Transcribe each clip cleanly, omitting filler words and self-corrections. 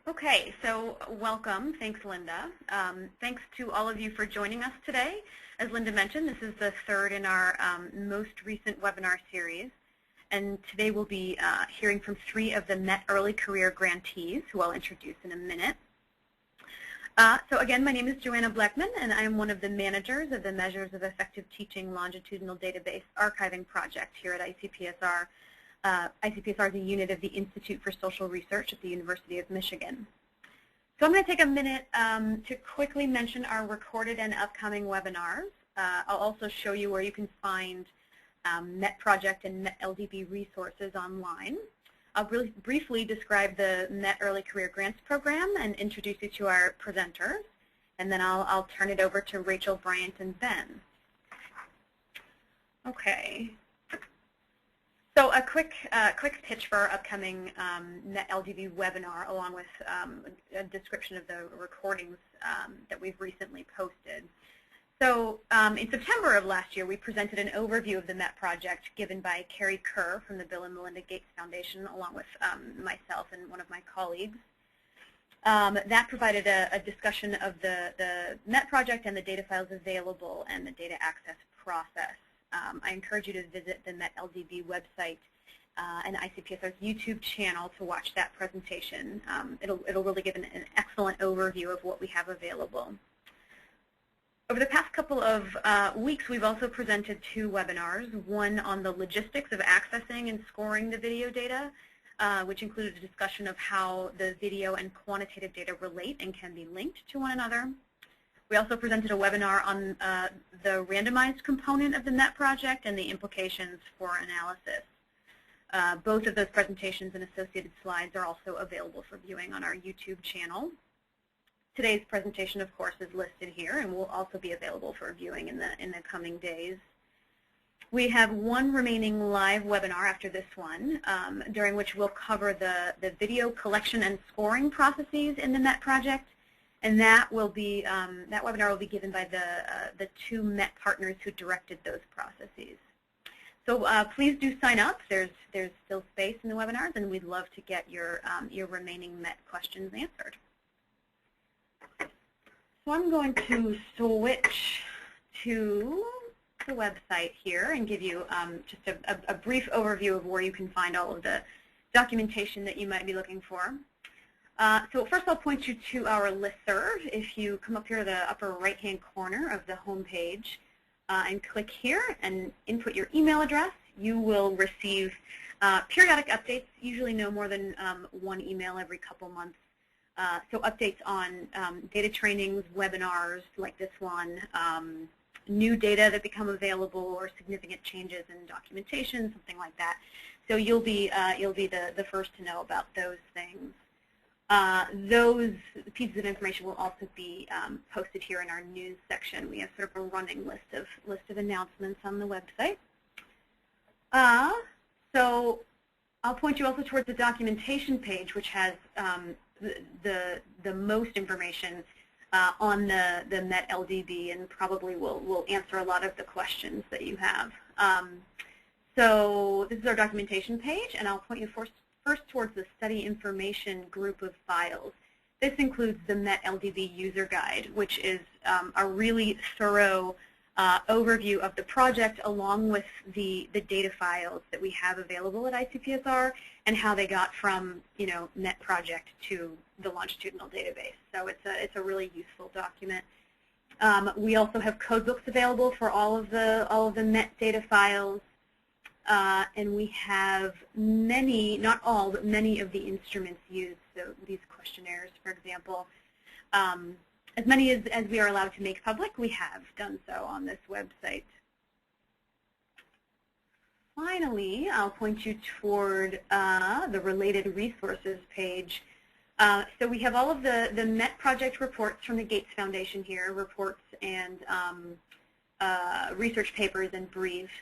Okay, so welcome. Thanks, Linda. Thanks to all of you for joining us today. As Linda mentioned, this is the third in our most recent webinar series. And today we'll be hearing from 3 of the MET Early Career Grantees, who I'll introduce in a minute. So again, my name is Joanna Bleckman, and I am one of the managers of the Measures of Effective Teaching Longitudinal Database Archiving Project here at ICPSR. ICPSR is a unit of the Institute for Social Research at the University of Michigan. So I'm going to take a minute to quickly mention our recorded and upcoming webinars. I'll also show you where you can find MET Project and MET LDB resources online. I'll really briefly describe the MET Early Career Grants Program and introduce you to our presenters. And then I'll turn it over to Rachel, Bryant, and Ben. Okay. So a quick pitch for our upcoming MET LDB webinar, along with a description of the recordings that we've recently posted. So in September of last year, we presented an overview of the MET project given by Carrie Kerr from the Bill and Melinda Gates Foundation, along with myself and one of my colleagues. That provided a discussion of the MET project and the data files available and the data access process. I encourage you to visit the MET LDB website and ICPSR's YouTube channel to watch that presentation. It'll really give an excellent overview of what we have available. Over the past couple of weeks, we've also presented 2 webinars, one on the logistics of accessing and scoring the video data, which included a discussion of how the video and quantitative data relate and can be linked to one another. We also presented a webinar on the randomized component of the MET project and the implications for analysis. Both of those presentations and associated slides are also available for viewing on our YouTube channel. Today's presentation, of course, is listed here and will also be available for viewing in the coming days. We have one remaining live webinar after this one, during which we'll cover the video collection and scoring processes in the MET project, and that webinar will be given by the 2 MET partners who directed those processes. So please do sign up. There's still space in the webinars, and we'd love to get your remaining MET questions answered. So I'm going to switch to the website here and give you just a brief overview of where you can find all of the documentation that you might be looking for. So first I'll point you to our listserv. If you come up here to the upper right-hand corner of the home page and click here and input your email address, you will receive periodic updates, usually no more than 1 email every couple months. So updates on data trainings, webinars like this one, new data that become available, or significant changes in documentation, something like that. So you'll be the first to know about those things. Those pieces of information will also be posted here in our news section. We have sort of a running list of announcements on the website. So I'll point you also towards the documentation page, which has the most information on the MET LDB, and probably will answer a lot of the questions that you have. So this is our documentation page, and I'll point you first towards the study information group of files. This includes the MET LDB user guide, which is a really thorough overview of the project, along with the data files that we have available at ICPSR and how they got from MET project to the longitudinal database. So it's a really useful document. We also have codebooks available for all of the MET data files. And we have many, not all, but many of the instruments used. So these questionnaires, for example, as many as we are allowed to make public, we have done so on this website. Finally, I'll point you toward the related resources page. So we have all of the MET project reports from the Gates Foundation here, reports and research papers and briefs.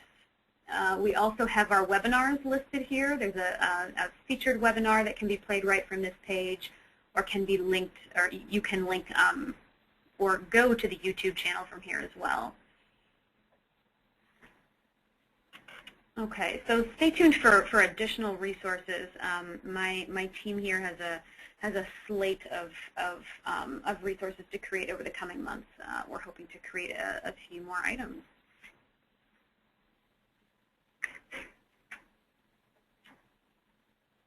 We also have our webinars listed here. There's a featured webinar that can be played right from this page, or can be linked, or you can link or go to the YouTube channel from here as well. Okay, so stay tuned for additional resources. My team here has a slate of resources to create over the coming months. We're hoping to create a few more items.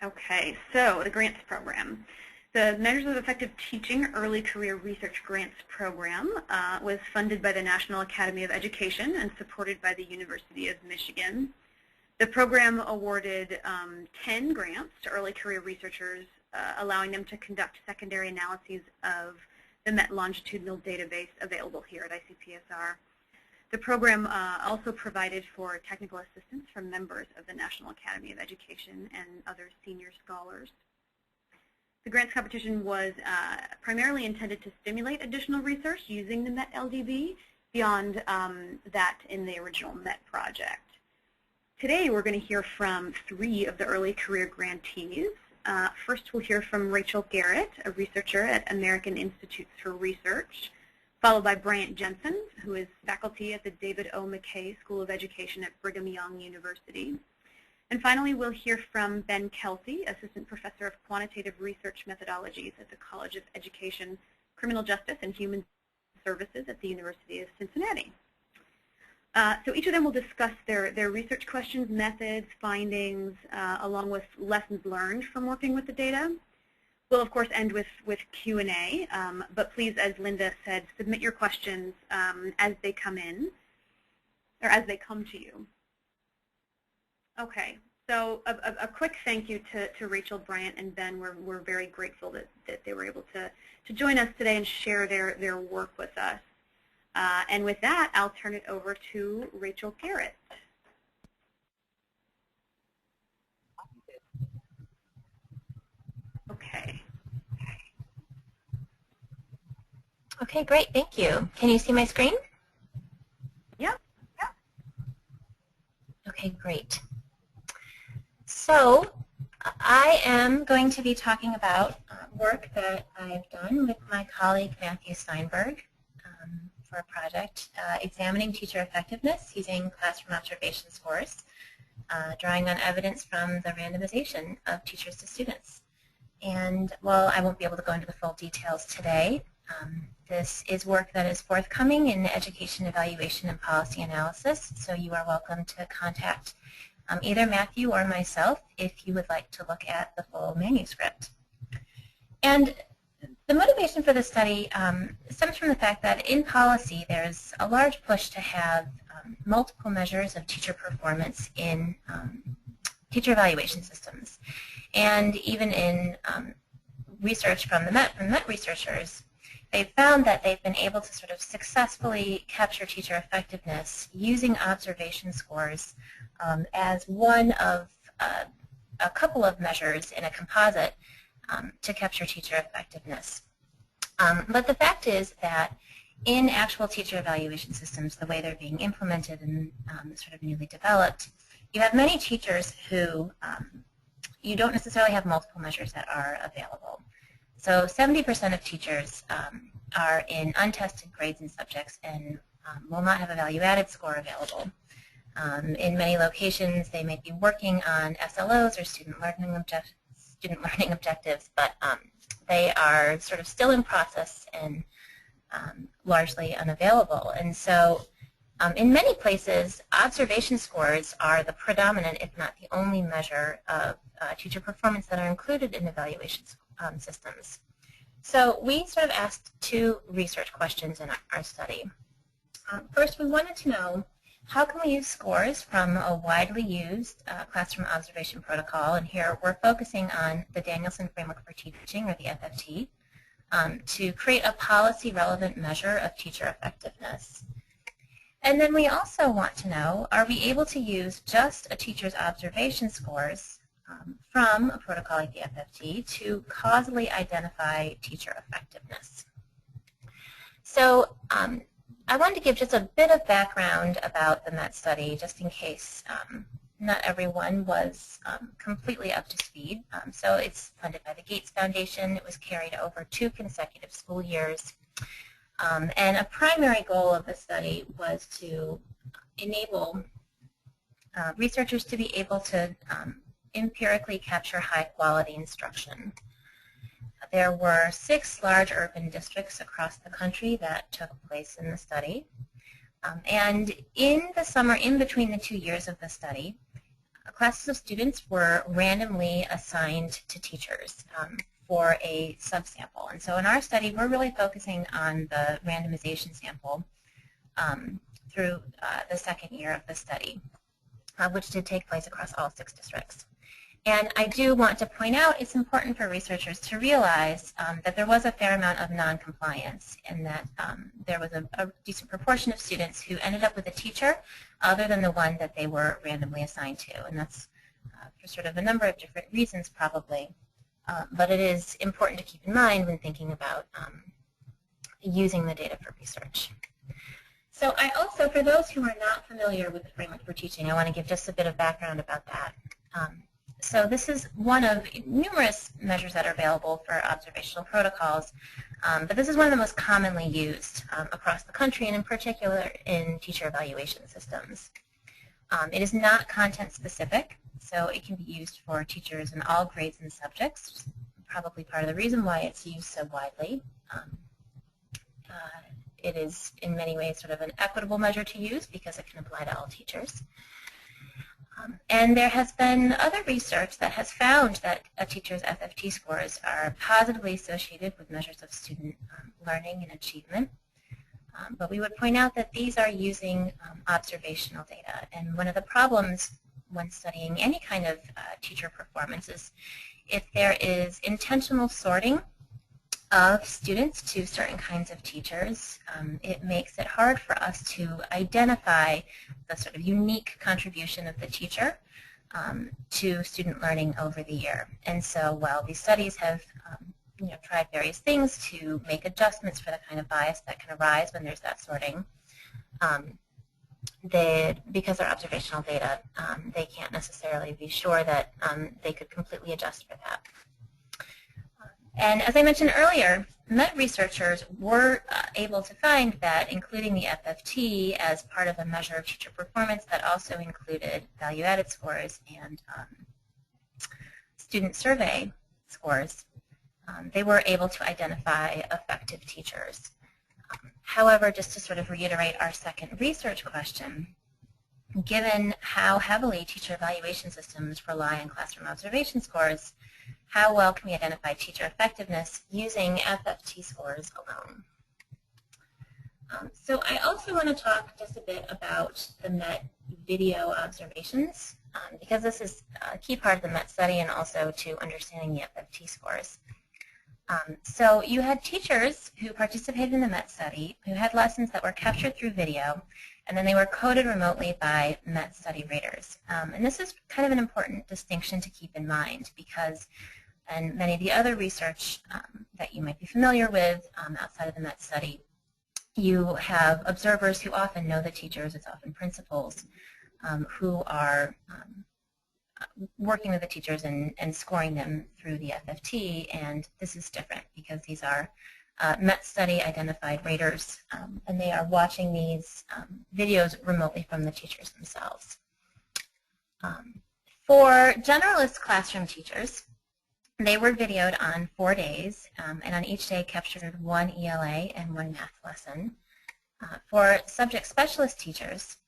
Okay, so the grants program. The Measures of Effective Teaching Early Career Research Grants Program was funded by the National Academy of Education and supported by the University of Michigan. The program awarded 10 grants to early career researchers, allowing them to conduct secondary analyses of the MET longitudinal database available here at ICPSR. The program also provided for technical assistance from members of the National Academy of Education and other senior scholars. The grants competition was primarily intended to stimulate additional research using the MET LDB beyond that in the original MET project. Today we're going to hear from 3 of the early career grantees. First we'll hear from Rachel Garrett, a researcher at American Institutes for Research, followed by Bryant Jensen, who is faculty at the David O. McKay School of Education at Brigham Young University. And finally, we'll hear from Ben Kelcey, Assistant Professor of Quantitative Research Methodologies at the College of Education, Criminal Justice, and Human Services at the University of Cincinnati. So each of them will discuss their research questions, methods, findings, along with lessons learned from working with the data. We'll, of course, end with Q&A, but please, as Linda said, submit your questions as they come in, or as they come to you. Okay, so a quick thank you to Rachel, Bryant, and Ben. We're very grateful that they were able to join us today and share their work with us. And with that, I'll turn it over to Rachel Garrett. Okay. Okay, great, thank you. Can you see my screen? Yeah. Okay, great. So I am going to be talking about work that I've done with my colleague Matthew Steinberg for a project examining teacher effectiveness using classroom observation scores, drawing on evidence from the randomization of teachers to students. And while I won't be able to go into the full details today, this is work that is forthcoming in education evaluation and policy analysis, so you are welcome to contact either Matthew or myself if you would like to look at the full manuscript. And the motivation for this study stems from the fact that in policy there's a large push to have multiple measures of teacher performance in teacher evaluation systems. And even in research from MET researchers, they've found that they've been able to sort of successfully capture teacher effectiveness using observation scores as one of a couple of measures in a composite to capture teacher effectiveness. But the fact is that in actual teacher evaluation systems, the way they're being implemented and sort of newly developed, you have many teachers who you don't necessarily have multiple measures that are available. So 70% of teachers are in untested grades and subjects and will not have a value-added score available. In many locations, they may be working on SLOs or student learning objectives, but they are sort of still in process and largely unavailable. And so in many places, observation scores are the predominant, if not the only measure of teacher performance that are included in evaluation systems. So we sort of asked 2 research questions in our study. First, we wanted to know, how can we use scores from a widely used classroom observation protocol, and here we're focusing on the Danielson Framework for Teaching, or the FFT, to create a policy-relevant measure of teacher effectiveness. And then we also want to know, are we able to use just a teacher's observation scores from a protocol like the FFT to causally identify teacher effectiveness? So I wanted to give just a bit of background about the MET study, just in case not everyone was completely up to speed. So it's funded by the Gates Foundation. It was carried over 2 consecutive school years. And a primary goal of the study was to enable researchers to be able to empirically capture high-quality instruction. There were 6 large urban districts across the country that took place in the study. And in the summer, in between the 2 years of the study, classes of students were randomly assigned to teachers for a subsample. And so in our study, we're really focusing on the randomization sample through the second year of the study, which did take place across all 6 districts. And I do want to point out it's important for researchers to realize that there was a fair amount of noncompliance and that there was a decent proportion of students who ended up with a teacher other than the one that they were randomly assigned to. And that's for sort of a number of different reasons probably. But it is important to keep in mind when thinking about using the data for research. So I also, for those who are not familiar with the framework for teaching, I want to give just a bit of background about that. So this is one of numerous measures that are available for observational protocols, but this is one of the most commonly used across the country and in particular in teacher evaluation systems. It is not content specific, so it can be used for teachers in all grades and subjects, probably part of the reason why it's used so widely. It is in many ways sort of an equitable measure to use because it can apply to all teachers. And there has been other research that has found that a teacher's FFT scores are positively associated with measures of student learning and achievement. But we would point out that these are using observational data. And one of the problems when studying any kind of teacher performance is if there is intentional sorting of students to certain kinds of teachers, it makes it hard for us to identify the sort of unique contribution of the teacher to student learning over the year. And so while these studies have tried various things to make adjustments for the kind of bias that can arise when there's that sorting, because they're observational data, they can't necessarily be sure that they could completely adjust for that. And as I mentioned earlier, MET researchers were able to find that including the FFT as part of a measure of teacher performance that also included value-added scores and student survey scores, they were able to identify effective teachers. However, just to sort of reiterate our second research question, given how heavily teacher evaluation systems rely on classroom observation scores, how well can we identify teacher effectiveness using FFT scores alone? So I also want to talk just a bit about the MET video observations, because this is a key part of the MET study and also to understanding the FFT scores. So you had teachers who participated in the MET study who had lessons that were captured through video, and then they were coded remotely by MET study raters. And this is kind of an important distinction to keep in mind because in many of the other research that you might be familiar with outside of the MET study, you have observers who often know the teachers, it's often principals, who are working with the teachers and scoring them through the FFT, and this is different because these are MET study identified raters, and they are watching these videos remotely from the teachers themselves. For generalist classroom teachers, they were videoed on 4 days, and on each day captured 1 ELA and 1 math lesson. For subject specialist teachers,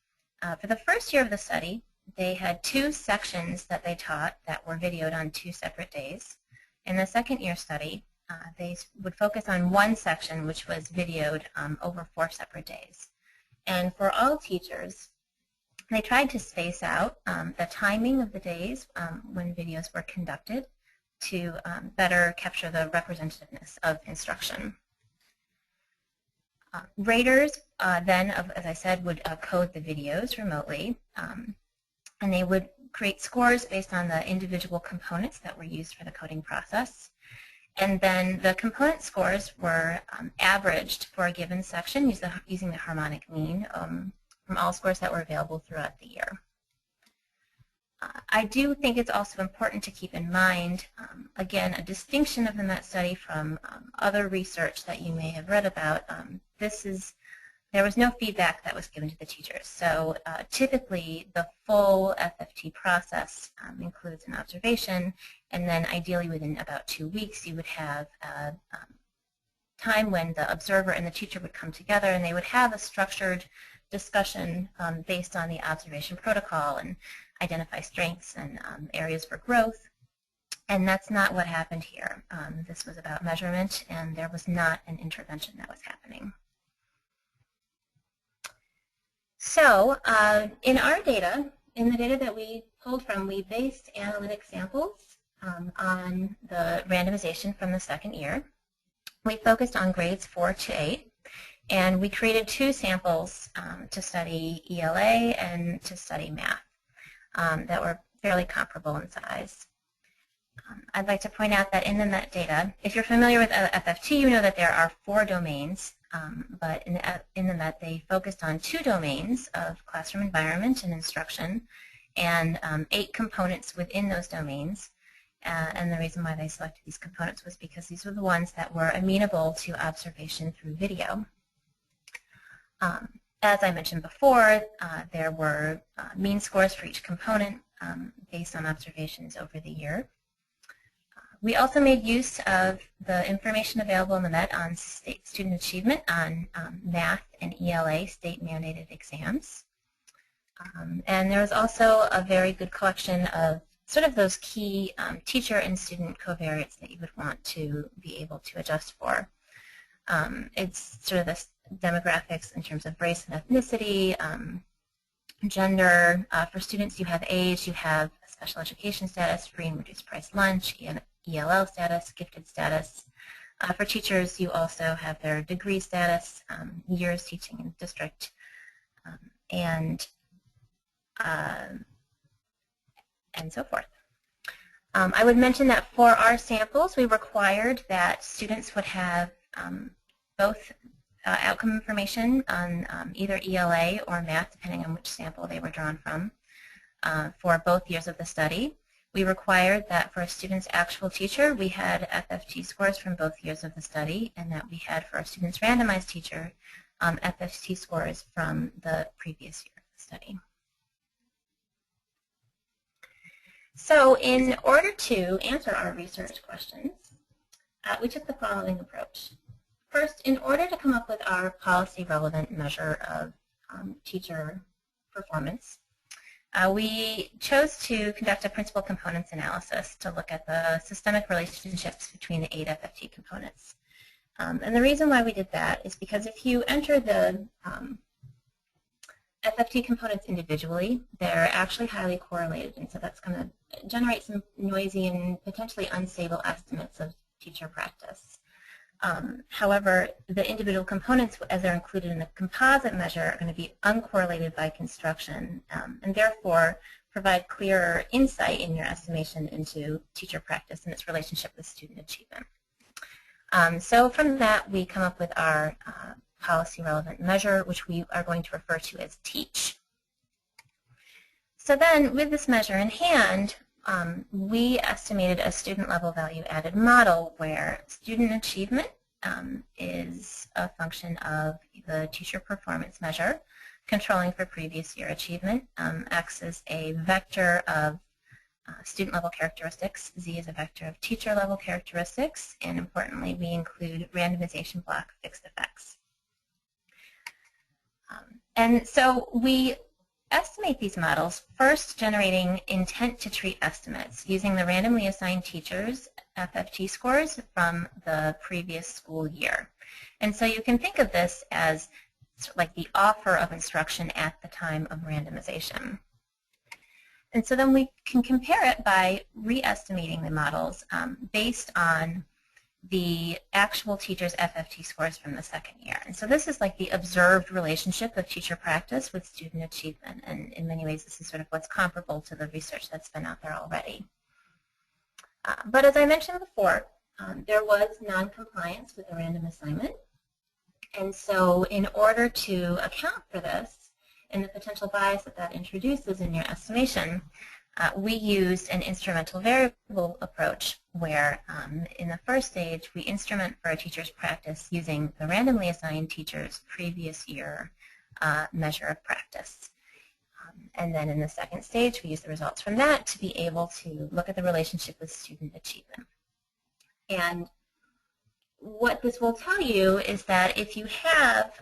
for the first year of the study, they had 2 sections that they taught that were videoed on 2 separate days. In the second year study, they would focus on 1 section which was videoed over 4 separate days. And for all teachers, they tried to space out the timing of the days when videos were conducted to better capture the representativeness of instruction. Raters then, as I said, would code the videos remotely, and they would create scores based on the individual components that were used for the coding process. And then the component scores were averaged for a given section using the harmonic mean from all scores that were available throughout the year. I do think it's also important to keep in mind, again, a distinction of the MET study from other research that you may have read about. This is there was no feedback that was given to the teachers. So typically the full FFT process includes an observation, and then ideally within about 2 weeks you would have a time when the observer and the teacher would come together and they would have a structured discussion based on the observation protocol and identify strengths and areas for growth. And that's not what happened here. This was about measurement, and there was not an intervention that was happening. So in our data, in the data that we pulled from, we based analytic samples on the randomization from the second year. We focused on grades 4 to 8, and we created 2 samples to study ELA and to study math that were fairly comparable in size. I'd like to point out that in the metadata, if you're familiar with FFT, you know that there are 4 domains, but in the MET they focused on 2 domains of classroom environment and instruction, and 8 components within those domains. And the reason why they selected these components was because these were the ones that were amenable to observation through video. As I mentioned before, there were mean scores for each component based on observations over the year. We also made use of the information available in the MET on state student achievement on math and ELA state-mandated exams. And there was also a very good collection of sort of those key teacher and student covariates that you would want to be able to adjust for. It's sort of the demographics in terms of race and ethnicity, gender. For students, you have age, you have special education status, free and reduced price lunch, ELL status, gifted status. For teachers, you also have their degree status, years teaching in the district, and so forth. I would mention that for our samples, we required that students would have both outcome information on either ELA or math, depending on which sample they were drawn from, for both years of the study. We required that for a student's actual teacher, we had FFT scores from both years of the study, and that we had for a student's randomized teacher FFT scores from the previous year of the study. So in order to answer our research questions, we took the following approach. First, in order to come up with our policy-relevant measure of teacher performance, we chose to conduct a principal components analysis to look at the systemic relationships between the 8 FFT components. And the reason why we did that is because if you enter the FFT components individually, they're actually highly correlated, and so that's going to generate some noisy and potentially unstable estimates of teacher practice. However, the individual components, as they're included in the composite measure, are going to be uncorrelated by construction, and therefore provide clearer insight in your estimation into teacher practice and its relationship with student achievement. So from that, we come up with our policy-relevant measure, which we are going to refer to as TEACH. So then, with this measure in hand, we estimated a student-level value-added model where student achievement is a function of the teacher performance measure, controlling for previous year achievement. X is a vector of student-level characteristics. Z is a vector of teacher-level characteristics. And importantly, we include randomization block fixed effects. And so we estimate these models, first generating intent to treat estimates using the randomly assigned teachers' FFT scores from the previous school year. And so you can think of this as like the offer of instruction at the time of randomization. And so then we can compare it by re-estimating the models based on the actual teacher's FFT scores from the second year. And so this is like the observed relationship of teacher practice with student achievement, and in many ways this is sort of what's comparable to the research that's been out there already. But as I mentioned before, there was non-compliance with a random assignment, and so in order to account for this and the potential bias that that introduces in your estimation, we used an instrumental variable approach where in the first stage we instrument for a teacher's practice using the randomly assigned teacher's previous year measure of practice. And then in the second stage we use the results from that to be able to look at the relationship with student achievement. And what this will tell you is that if you have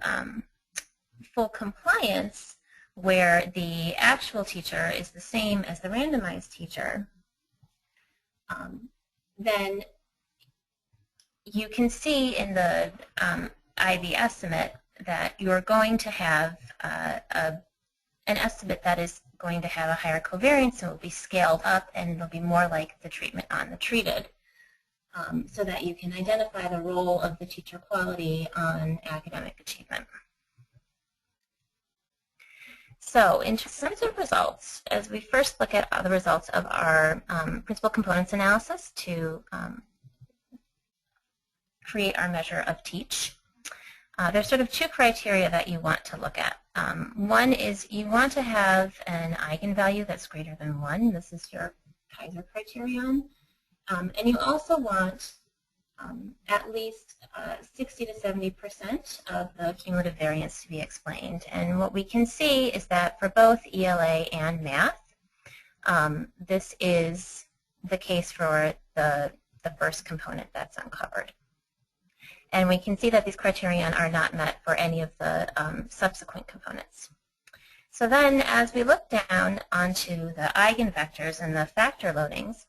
full compliance where the actual teacher is the same as the randomized teacher, then you can see in the IB estimate that you're going to have an estimate that is going to have a higher covariance, and it will be scaled up, and it'll be more like the treatment on the treated, so that you can identify the role of the teacher quality on academic achievement. So in terms of results, as we first look at the results of our principal components analysis to create our measure of teach, there's sort of two criteria that you want to look at. One is you want to have an eigenvalue that's greater than 1. This is your Kaiser criterion. And you also want at least 60 to 70% of the cumulative variance to be explained. And what we can see is that for both ELA and math, this is the case for the first component that's uncovered. And we can see that these criterion are not met for any of the subsequent components. So then as we look down onto the eigenvectors and the factor loadings,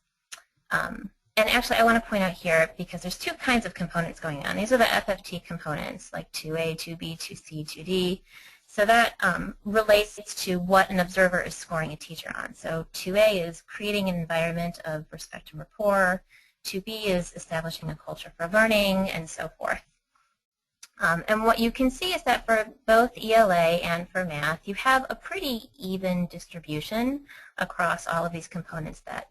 and actually I want to point out here, because there's two kinds of components going on. These are the FFT components, like 2A, 2B, 2C, 2D. So that relates to what an observer is scoring a teacher on. So 2A is creating an environment of respect and rapport. 2B is establishing a culture for learning, and so forth. And what you can see is that for both ELA and for math, you have a pretty even distribution across all of these components that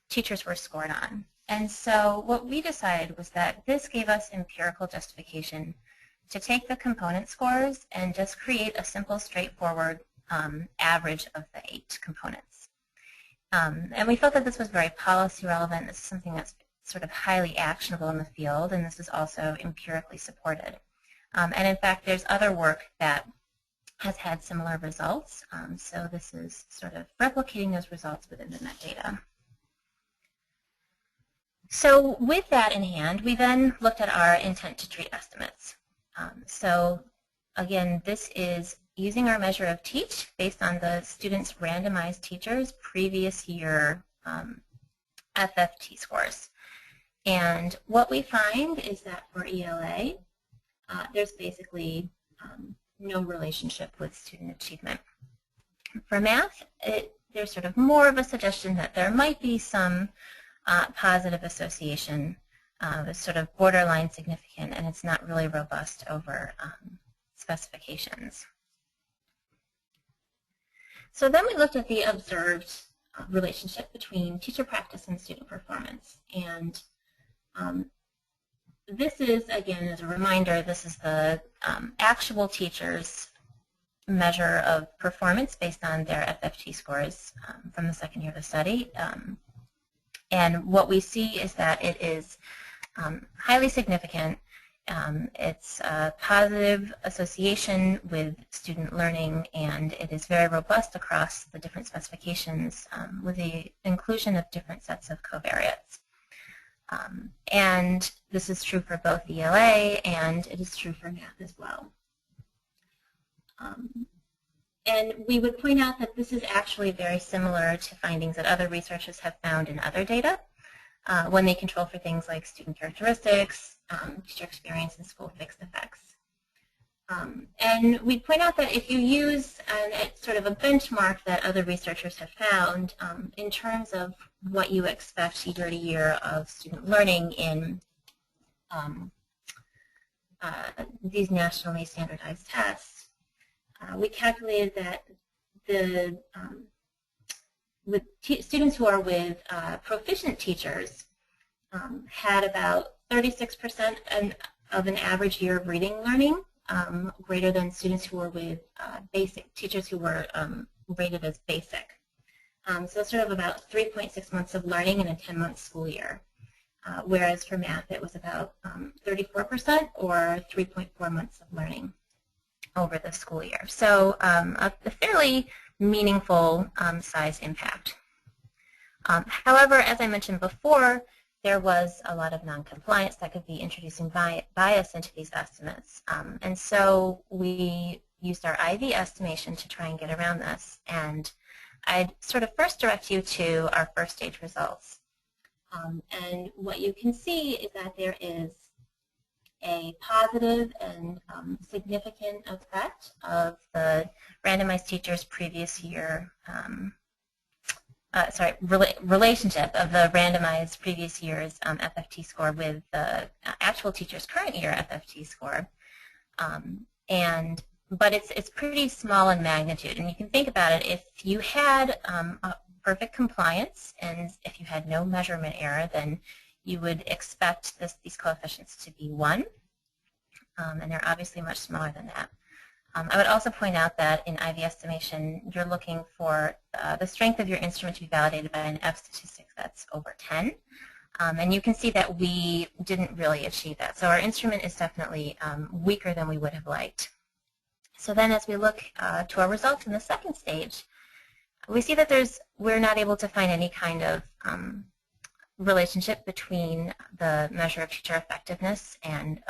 teachers were scored on. And so what we decided was that this gave us empirical justification to take the component scores and just create a simple, straightforward average of the 8 components. And we felt that this was very policy relevant. This is something that's sort of highly actionable in the field, and this is also empirically supported. And in fact, there's other work that has had similar results. So this is sort of replicating those results within the metadata. So with that in hand, we then looked at our intent to treat estimates. So again, this is using our measure of teach based on the student's randomized teacher's previous year FFT scores. And what we find is that for ELA, there's basically no relationship with student achievement. For math, there's sort of more of a suggestion that there might be some positive association. It's sort of borderline significant, and it's not really robust over specifications. So then we looked at the observed relationship between teacher practice and student performance. And this is, again, as a reminder, this is the actual teacher's measure of performance based on their FFT scores from the second year of the study. And what we see is that it is highly significant. It's a positive association with student learning, and it is very robust across the different specifications with the inclusion of different sets of covariates. And this is true for both ELA, and it is true for math as well. And we would point out that this is actually very similar to findings that other researchers have found in other data when they control for things like student characteristics, teacher experience, and school fixed effects. And we point out that if you use sort of a benchmark that other researchers have found in terms of what you expect year to year of student learning in these nationally standardized tests, we calculated that with students who are with proficient teachers had about 36% of an average year of reading learning, greater than students who were with basic teachers who were rated as basic. So sort of about 3.6 months of learning in a 10-month school year. whereas for math it was about 34% or 3.4 months of learning over the school year. So a fairly meaningful size impact. However, as I mentioned before, there was a lot of non-compliance that could be introducing bias into these estimates. And so we used our IV estimation to try and get around this. And I'd sort of first direct you to our first stage results. And what you can see is that there is a positive and significant effect of the randomized teacher's previous year relationship of the randomized previous year's FFT score with the actual teacher's current year FFT score. But it's pretty small in magnitude. And you can think about it, if you had a perfect compliance and if you had no measurement error, then you would expect these coefficients to be 1. And they're obviously much smaller than that. I would also point out that in IV estimation, you're looking for the strength of your instrument to be validated by an F statistic that's over 10. And you can see that we didn't really achieve that. So our instrument is definitely weaker than we would have liked. So then as we look to our results in the second stage, we see that we're not able to find any kind of relationship between the measure of teacher effectiveness and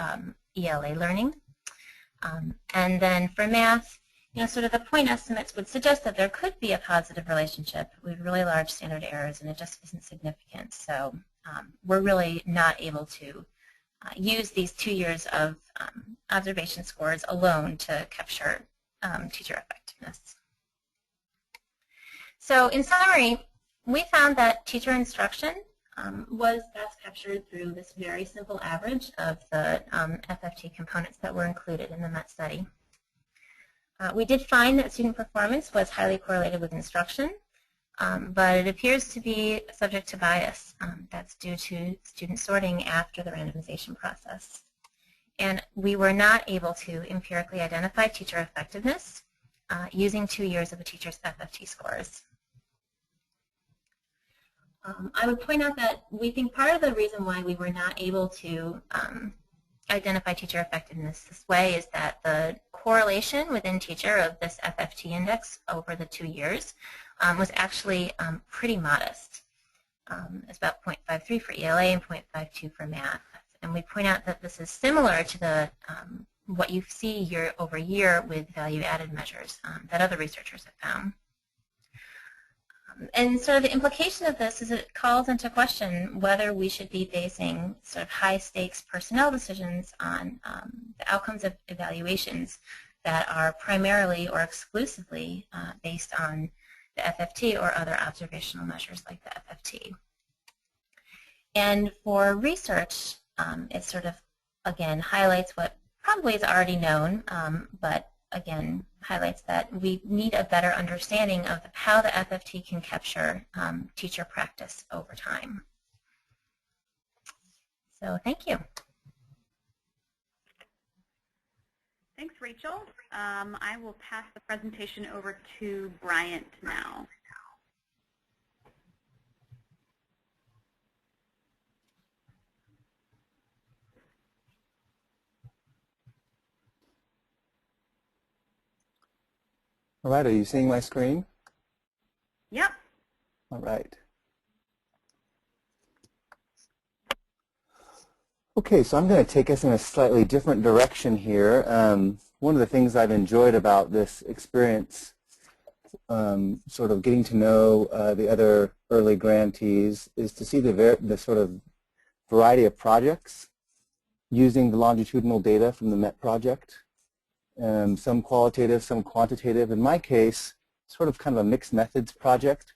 ELA learning. And then for math, sort of the point estimates would suggest that there could be a positive relationship with really large standard errors, and it just isn't significant. So we're really not able to use these 2 years of observation scores alone to capture teacher effectiveness. So in summary, we found that teacher instruction was best captured through this very simple average of the FFT components that were included in the MET study. We did find that student performance was highly correlated with instruction, but it appears to be subject to bias. That's due to student sorting after the randomization process. And we were not able to empirically identify teacher effectiveness using 2 years of a teacher's FFT scores. I would point out that we think part of the reason why we were not able to identify teacher effectiveness this way is that the correlation within teacher of this FFT index over the 2 years was actually pretty modest. It's about 0.53 for ELA and 0.52 for math. And we point out that this is similar to the what you see year over year with value-added measures that other researchers have found. And sort of the implication of this is it calls into question whether we should be basing sort of high-stakes personnel decisions on the outcomes of evaluations that are primarily or exclusively based on the FFT or other observational measures like the FFT. And for research, it sort of, again, highlights what probably is already known, but again, highlights that we need a better understanding of how the FFT can capture teacher practice over time. So thank you. Thanks, Rachel. I will pass the presentation over to Bryant now. All right, are you seeing my screen? Yep. All right. Okay, so I'm going to take us in a slightly different direction here. One of the things I've enjoyed about this experience, sort of getting to know the other early grantees, is to see the sort of variety of projects using the longitudinal data from the MET project. Some qualitative, some quantitative. In my case, sort of kind of a mixed methods project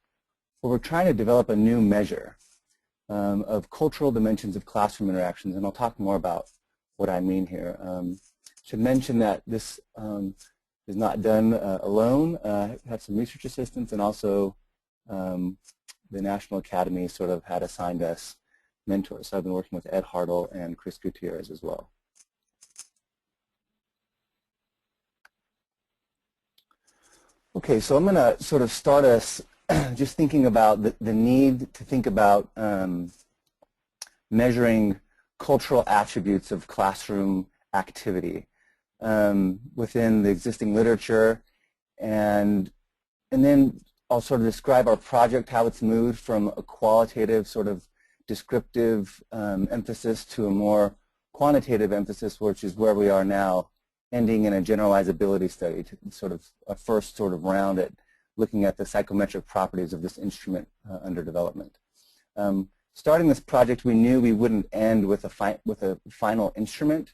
where we're trying to develop a new measure of cultural dimensions of classroom interactions, and I'll talk more about what I mean here. Should mention that this is not done alone. I have some research assistants, and also the National Academy sort of had assigned us mentors. So I've been working with Ed Hartle and Chris Gutierrez as well. Okay, so I'm going to sort of start us just thinking about the need to think about measuring cultural attributes of classroom activity within the existing literature, and then I'll sort of describe our project, how it's moved from a qualitative sort of descriptive emphasis to a more quantitative emphasis, which is where we are now, ending in a generalizability study, to sort of a first sort of round at looking at the psychometric properties of this instrument under development. Starting this project, we knew we wouldn't end with a final instrument,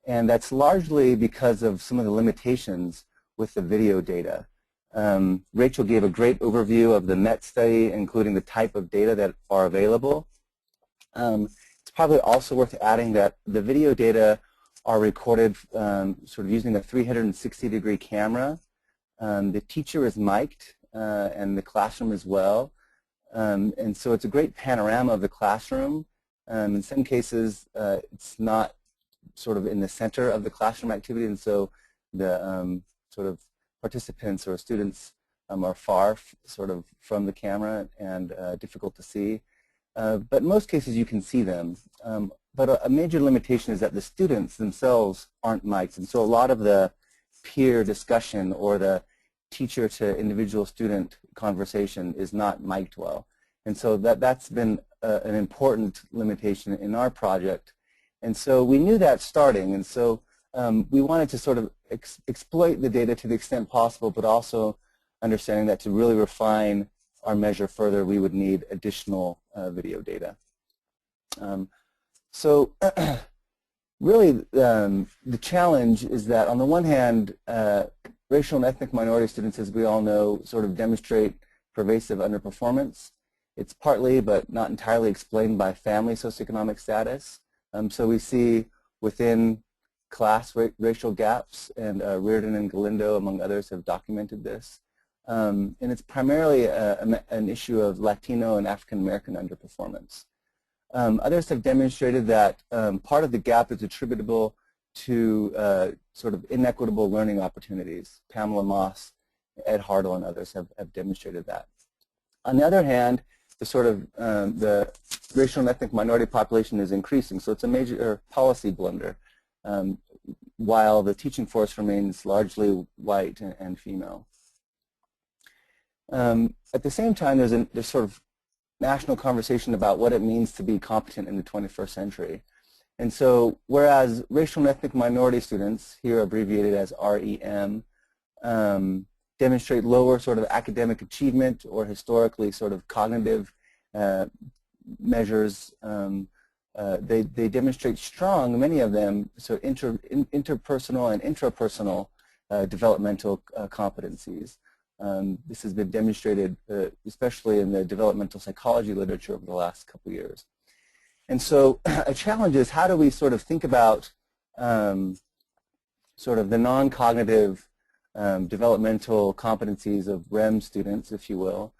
and that's largely because of some of the limitations with the video data. Rachel gave a great overview of the MET study, including the type of data that are available. It's probably also worth adding that the video data are recorded sort of using a 360-degree camera. The teacher is mic'd and the classroom as well. And so it's a great panorama of the classroom. In some cases, it's not sort of in the center of the classroom activity, and so the sort of participants or students are far sort of from the camera and difficult to see. But in most cases, you can see them. But a major limitation is that the students themselves aren't mic'd, and so a lot of the peer discussion or the teacher to individual student conversation is not mic'd well. And so that's been an important limitation in our project. And so we knew that starting, and so we wanted to sort of exploit the data to the extent possible, but also understanding that to really refine our measure further, we would need additional video data. So really the challenge is that on the one hand, racial and ethnic minority students, as we all know, sort of demonstrate pervasive underperformance. It's partly, but not entirely, explained by family socioeconomic status. So we see within class racial gaps, and Reardon and Galindo, among others, have documented this. And it's primarily an issue of Latino and African American underperformance. Others have demonstrated that part of the gap is attributable to sort of inequitable learning opportunities. Pamela Moss, Ed Hartle, and others have demonstrated that. On the other hand, the sort of the racial and ethnic minority population is increasing, so it's a major policy blunder, while the teaching force remains largely white and female. At the same time, there's sort of national conversation about what it means to be competent in the 21st century. And so whereas racial and ethnic minority students, here abbreviated as REM, demonstrate lower sort of academic achievement or historically sort of cognitive measures, they demonstrate strong, many of them, so interpersonal and intrapersonal developmental competencies. This has been demonstrated especially in the developmental psychology literature over the last couple of years. And so a challenge is, how do we sort of think about sort of the non-cognitive developmental competencies of REM students, if you will,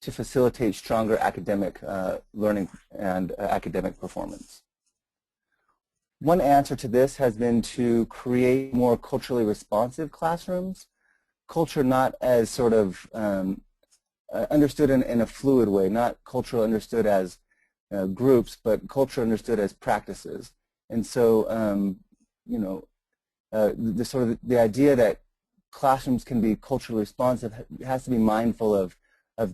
to facilitate stronger academic learning and academic performance. One answer to this has been to create more culturally responsive classrooms. Culture not as sort of understood in a fluid way, not culture understood as groups, but culture understood as practices. And so, you know, the sort of the idea that classrooms can be culturally responsive has to be mindful of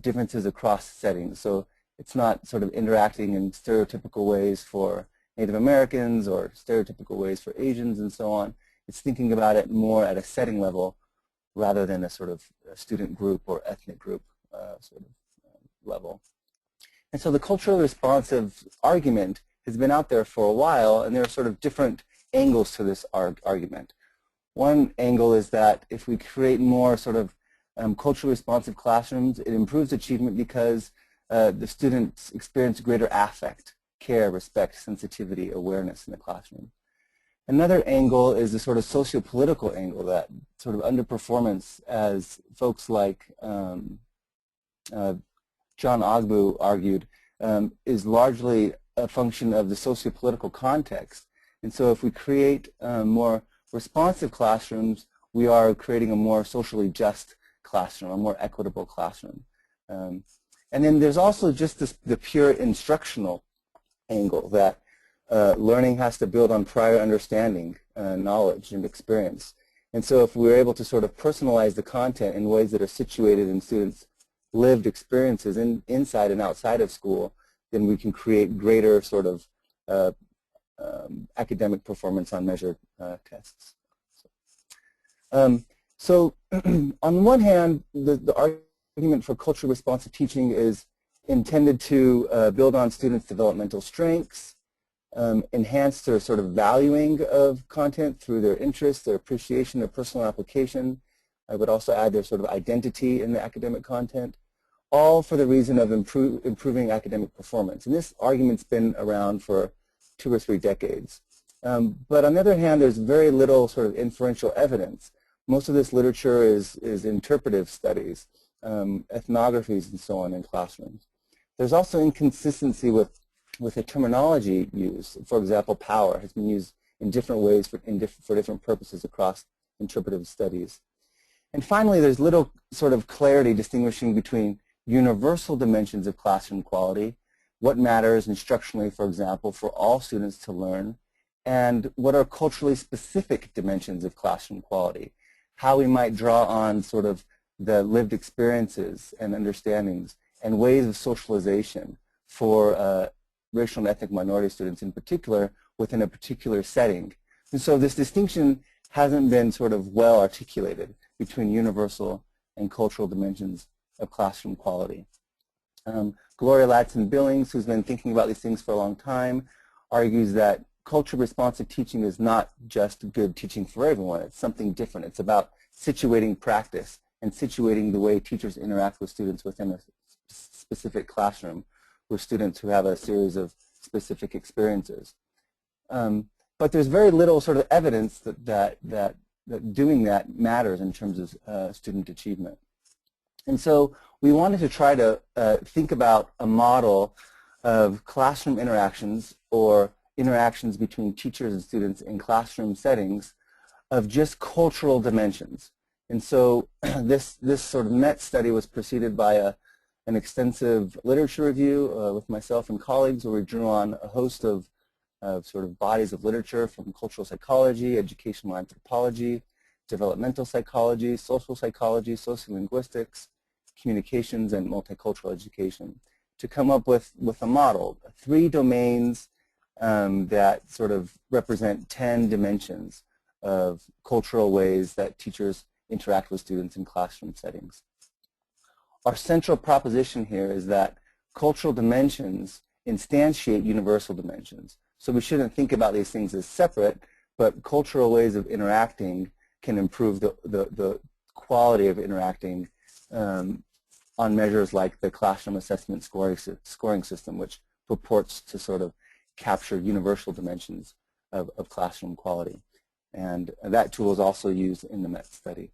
differences across settings. So it's not sort of interacting in stereotypical ways for Native Americans or stereotypical ways for Asians and so on. It's thinking about it more at a setting level rather than a sort of student group or ethnic group sort of level. And so the culturally responsive argument has been out there for a while, and there are sort of different angles to this argument. One angle is that if we create more sort of culturally responsive classrooms, it improves achievement because the students experience greater affect, care, respect, sensitivity, awareness in the classroom. Another angle is the sort of socio-political angle, that sort of underperformance, as folks like John Ogbu argued, is largely a function of the socio-political context. And so if we create more responsive classrooms, we are creating a more socially just classroom, a more equitable classroom. And then there's also just the pure instructional angle, that learning has to build on prior understanding, knowledge, and experience. And so if we're able to sort of personalize the content in ways that are situated in students' lived experiences inside and outside of school, then we can create greater sort of academic performance on measured tests. So on one hand, the argument for culturally responsive teaching is intended to build on students' developmental strengths, enhance their sort of valuing of content through their interest, their appreciation, their personal application. I would also add their sort of identity in the academic content, all for the reason of improving academic performance. And this argument's been around for 2 or 3 decades. But on the other hand, there's very little sort of inferential evidence. Most of this literature is interpretive studies, ethnographies, and so on in classrooms. There's also inconsistency with the terminology used. For example, power has been used in different ways for different purposes across interpretive studies. And finally, there's little sort of clarity distinguishing between universal dimensions of classroom quality, what matters instructionally, for example, for all students to learn, and what are culturally specific dimensions of classroom quality, how we might draw on sort of the lived experiences and understandings and ways of socialization for racial and ethnic minority students in particular within a particular setting. And so this distinction hasn't been sort of well articulated between universal and cultural dimensions of classroom quality. Gloria Ladson-Billings, who's been thinking about these things for a long time, argues that culturally responsive teaching is not just good teaching for everyone. It's something different. It's about situating practice and situating the way teachers interact with students within a specific classroom with students who have a series of specific experiences. But there's very little sort of evidence that doing that matters in terms of student achievement. And so we wanted to try to think about a model of classroom interactions or interactions between teachers and students in classroom settings of just cultural dimensions. And so this sort of MET study was preceded by an extensive literature review with myself and colleagues where we drew on a host of sort of bodies of literature from cultural psychology, educational anthropology, developmental psychology, sociolinguistics, communications, and multicultural education to come up with a model, 3 domains that sort of represent 10 dimensions of cultural ways that teachers interact with students in classroom settings. Our central proposition here is that cultural dimensions instantiate universal dimensions. So we shouldn't think about these things as separate, but cultural ways of interacting can improve the quality of interacting on measures like the classroom assessment scoring system, which purports to sort of capture universal dimensions of classroom quality. And that tool is also used in the MET study.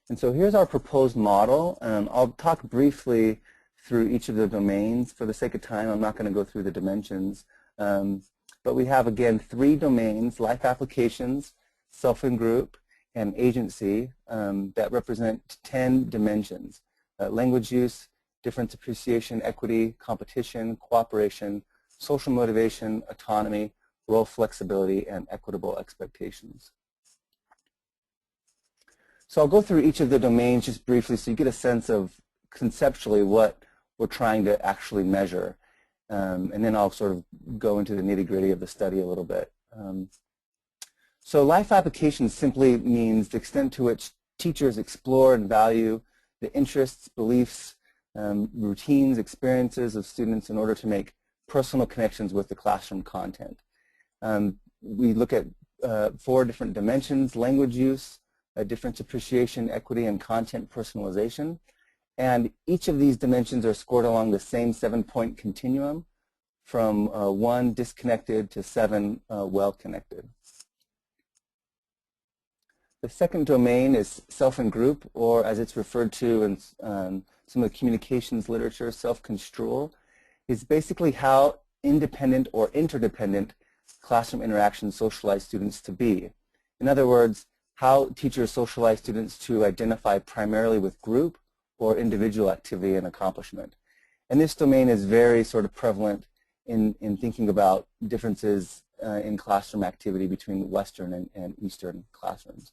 And so here's our proposed model. I'll talk briefly through each of the domains. For the sake of time, I'm not going to go through the dimensions. But we have, again, 3 domains: life applications, self and group, and agency that represent 10 dimensions: language use, difference appreciation, equity, competition, cooperation, social motivation, autonomy, role flexibility, and equitable expectations. So I'll go through each of the domains just briefly so you get a sense of conceptually what we're trying to actually measure. And then I'll sort of go into the nitty-gritty of the study a little bit. So life applications simply means the extent to which teachers explore and value the interests, beliefs, routines, experiences of students in order to make personal connections with the classroom content. We look at 4 different dimensions: language use, difference appreciation, equity, and content personalization. And each of these dimensions are scored along the same 7-point continuum from 1 disconnected to 7 well-connected. The second domain is self and group, or as it's referred to in some of the communications literature, self-construal. It's basically how independent or interdependent classroom interactions socialize students to be. In other words, how teachers socialize students to identify primarily with group or individual activity and accomplishment. And this domain is very sort of prevalent in thinking about differences in classroom activity between Western and Eastern classrooms.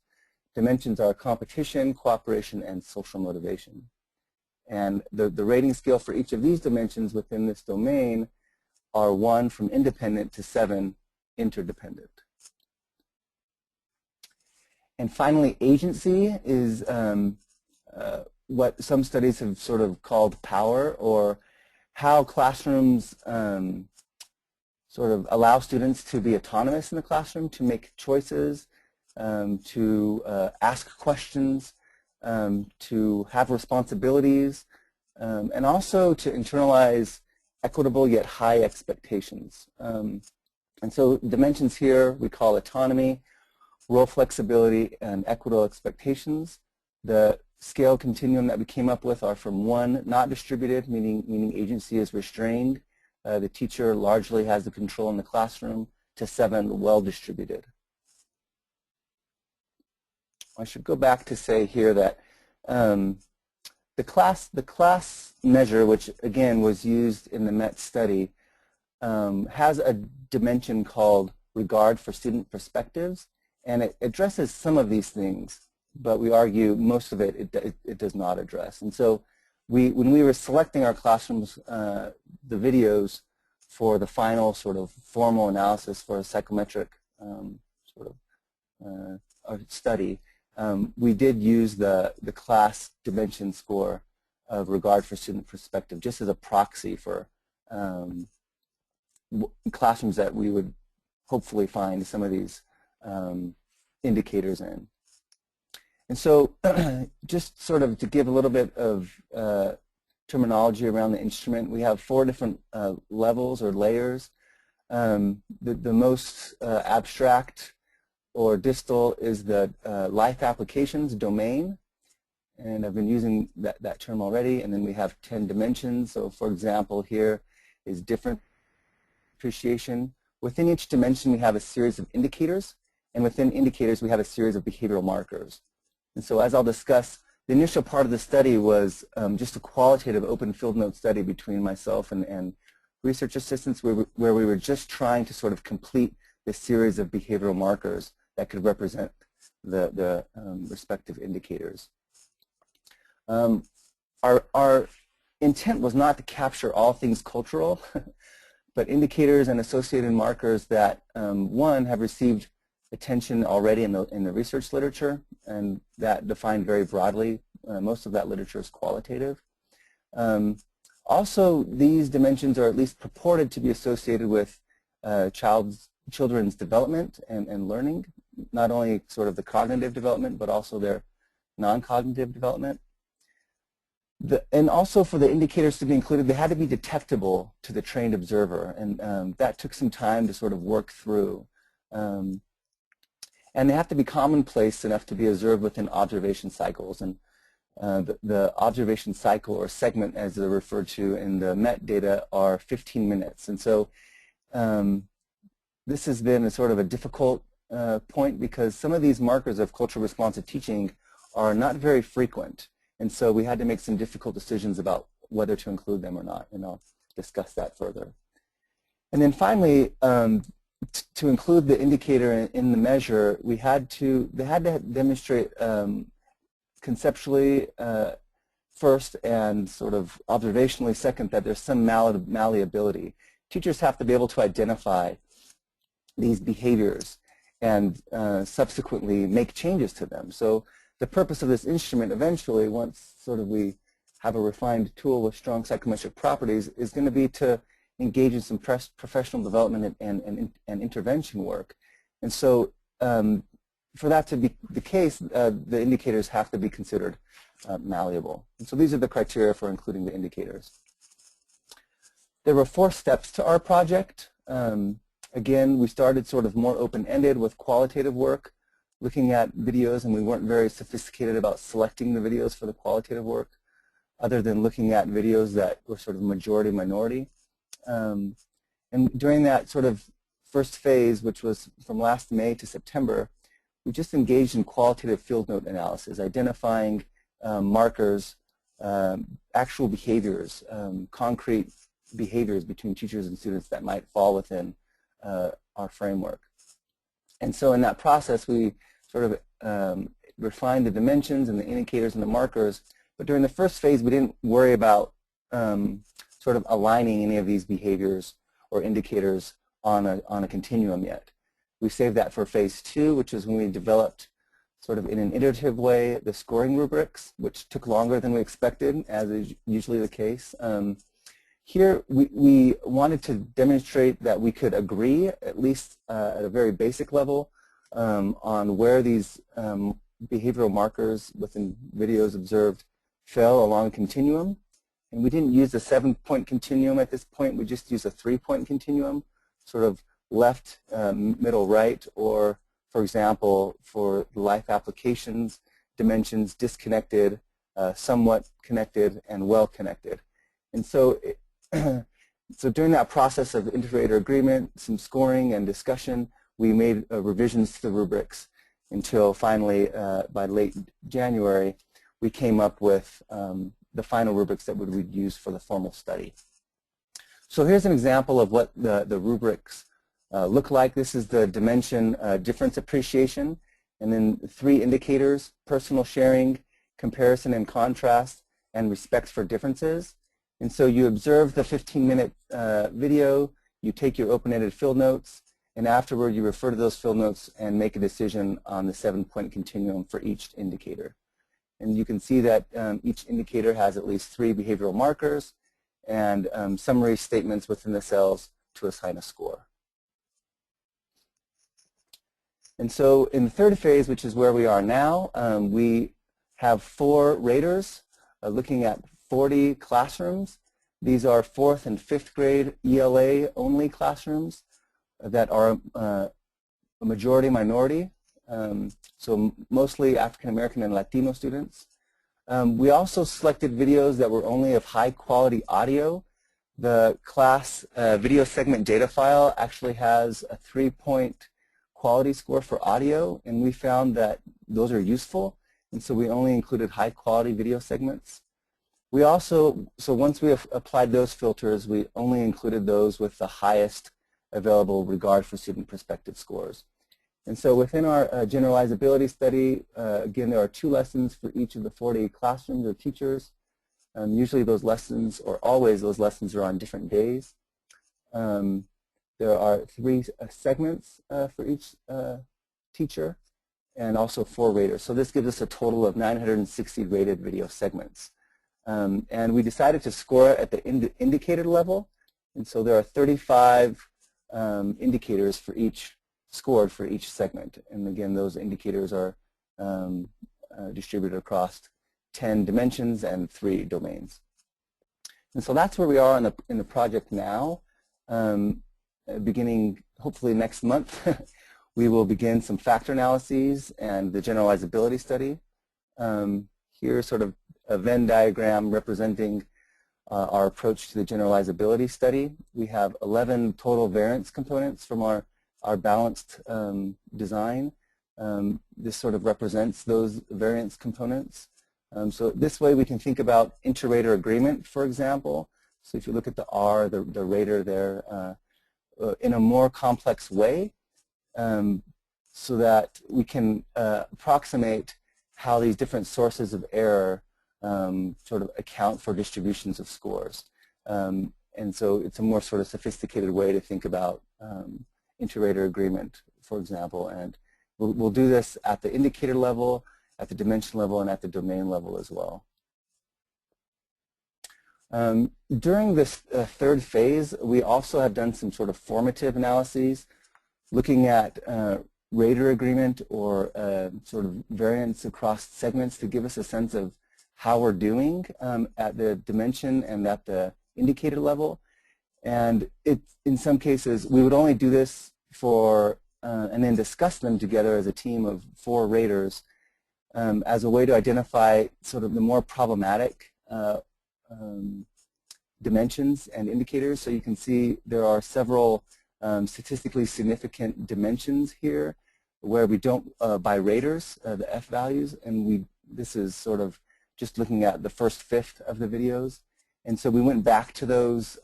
Dimensions are competition, cooperation, and social motivation. And the rating scale for each of these dimensions within this domain are 1 from independent to 7 interdependent. And finally, agency is what some studies have sort of called power, or how classrooms sort of allow students to be autonomous in the classroom, to make choices, to ask questions, to have responsibilities, and also to internalize equitable yet high expectations. And so dimensions here we call autonomy, role flexibility, and equitable expectations. The scale continuum that we came up with are from 1, not distributed, meaning agency is restrained. The teacher largely has the control in the classroom, to 7, well distributed. I should go back to say here that the class measure, which again was used in the MET study, has a dimension called regard for student perspectives, and it addresses some of these things, but we argue most of it does not address. And so when we were selecting our classrooms, the videos for the final sort of formal analysis for a psychometric study, we did use the class dimension score of regard for student perspective just as a proxy for classrooms that we would hopefully find some of these indicators in. And so just sort of to give a little bit of terminology around the instrument, we have 4 different levels or layers. The most abstract or distal is the life applications domain, and I've been using that term already. And then we have 10 dimensions. So for example, here is different appreciation. Within each dimension we have a series of indicators, and within indicators we have a series of behavioral markers. And so as I'll discuss, the initial part of the study was just a qualitative open field note study between myself and research assistants where we were just trying to sort of complete this series of behavioral markers that could represent the respective indicators. Our intent was not to capture all things cultural, but indicators and associated markers that, 1, have received attention already in the research literature, and that defined very broadly. Most of that literature is qualitative. Also, these dimensions are at least purported to be associated with children's development and learning, not only sort of the cognitive development, but also their non-cognitive development. And also for the indicators to be included, they had to be detectable to the trained observer, and that took some time to sort of work through. And they have to be commonplace enough to be observed within observation cycles. And the observation cycle or segment, as they're referred to in the MET data, are 15 minutes. And so this has been a sort of a difficult point because some of these markers of cultural responsive teaching are not very frequent. And so we had to make some difficult decisions about whether to include them or not, and I'll discuss that further. And then finally, to include the indicator in the measure, they had to demonstrate conceptually first and sort of observationally second that there's some malleability. Teachers have to be able to identify these behaviors and subsequently make changes to them. So the purpose of this instrument eventually, once sort of we have a refined tool with strong psychometric properties, is going to be to engage in some professional development and intervention work. And so for that to be the case, the indicators have to be considered malleable. And so these are the criteria for including the indicators. There were 4 steps to our project. Again, we started sort of more open-ended with qualitative work, looking at videos, and we weren't very sophisticated about selecting the videos for the qualitative work, other than looking at videos that were sort of majority-minority. And during that sort of first phase, which was from last May to September, we just engaged in qualitative field note analysis, identifying markers, actual behaviors, concrete behaviors between teachers and students that might fall within our framework. And so in that process, we sort of refined the dimensions and the indicators and the markers. But during the first phase, we didn't worry about sort of aligning any of these behaviors or indicators on a continuum yet. We saved that for phase 2, which is when we developed sort of in an iterative way the scoring rubrics, which took longer than we expected, as is usually the case. Here, we wanted to demonstrate that we could agree, at least at a very basic level, on where these behavioral markers within videos observed fell along a continuum. And we didn't use a 7-point continuum at this point. We just used a 3-point continuum, sort of left, middle, right, or, for example, for life applications, dimensions disconnected, somewhat connected, and well connected. And so, so during that process of inter-rater agreement, some scoring and discussion, we made revisions to the rubrics until finally, by late January, we came up with the final rubrics that we would use for the formal study. So here's an example of what the rubrics look like. This is the dimension difference appreciation, and then 3 indicators: personal sharing, comparison and contrast, and respect for differences. And so you observe the 15-minute video, you take your open-ended field notes, and afterward you refer to those field notes and make a decision on the 7-point continuum for each indicator. And you can see that each indicator has at least 3 behavioral markers and summary statements within the cells to assign a score. And so in the third phase, which is where we are now, we have 4 raters looking at 40 classrooms. These are 4th and 5th grade ELA only classrooms that are a majority minority, so mostly African American and Latino students. We also selected videos that were only of high quality audio. The class video segment data file actually has a 3-point quality score for audio, and we found that those are useful, and so we only included high quality video segments. We also, so once we have applied those filters, we only included those with the highest available regard for student perspective scores. And so within our generalizability study, again, there are 2 lessons for each of the 40 classrooms or teachers. Usually those lessons, or always those lessons, are on different days. There are 3 segments for each teacher, and also 4 raters. So this gives us a total of 960 rated video segments. And we decided to score it at the indicator level. And so there are 35 indicators for each, scored for each segment. And again, those indicators are distributed across 10 dimensions and 3 domains. And so that's where we are in the project now. Beginning hopefully next month, we will begin some factor analyses and the generalizability study. Here's sort of a Venn diagram representing our approach to the generalizability study. We have 11 total variance components from our balanced design. This sort of represents those variance components. So this way we can think about inter-rater agreement, for example. So if you look at the R, the rater there, in a more complex way, so that we can approximate how these different sources of error sort of account for distributions of scores. And so it's a more sort of sophisticated way to think about inter-rater agreement, for example. And we'll do this at the indicator level, at the dimension level, and at the domain level as well. During this third phase, we also have done some sort of formative analyses looking at rater agreement or sort of variance across segments to give us a sense of how we're doing at the dimension and at the indicator level. And in some cases, we would only do this for, and then discuss them together as a team of 4 raters as a way to identify sort of the more problematic dimensions and indicators. So you can see there are several statistically significant dimensions here where we don't by raters, the F values, and this is sort of just looking at the first fifth of the videos. And so we went back to those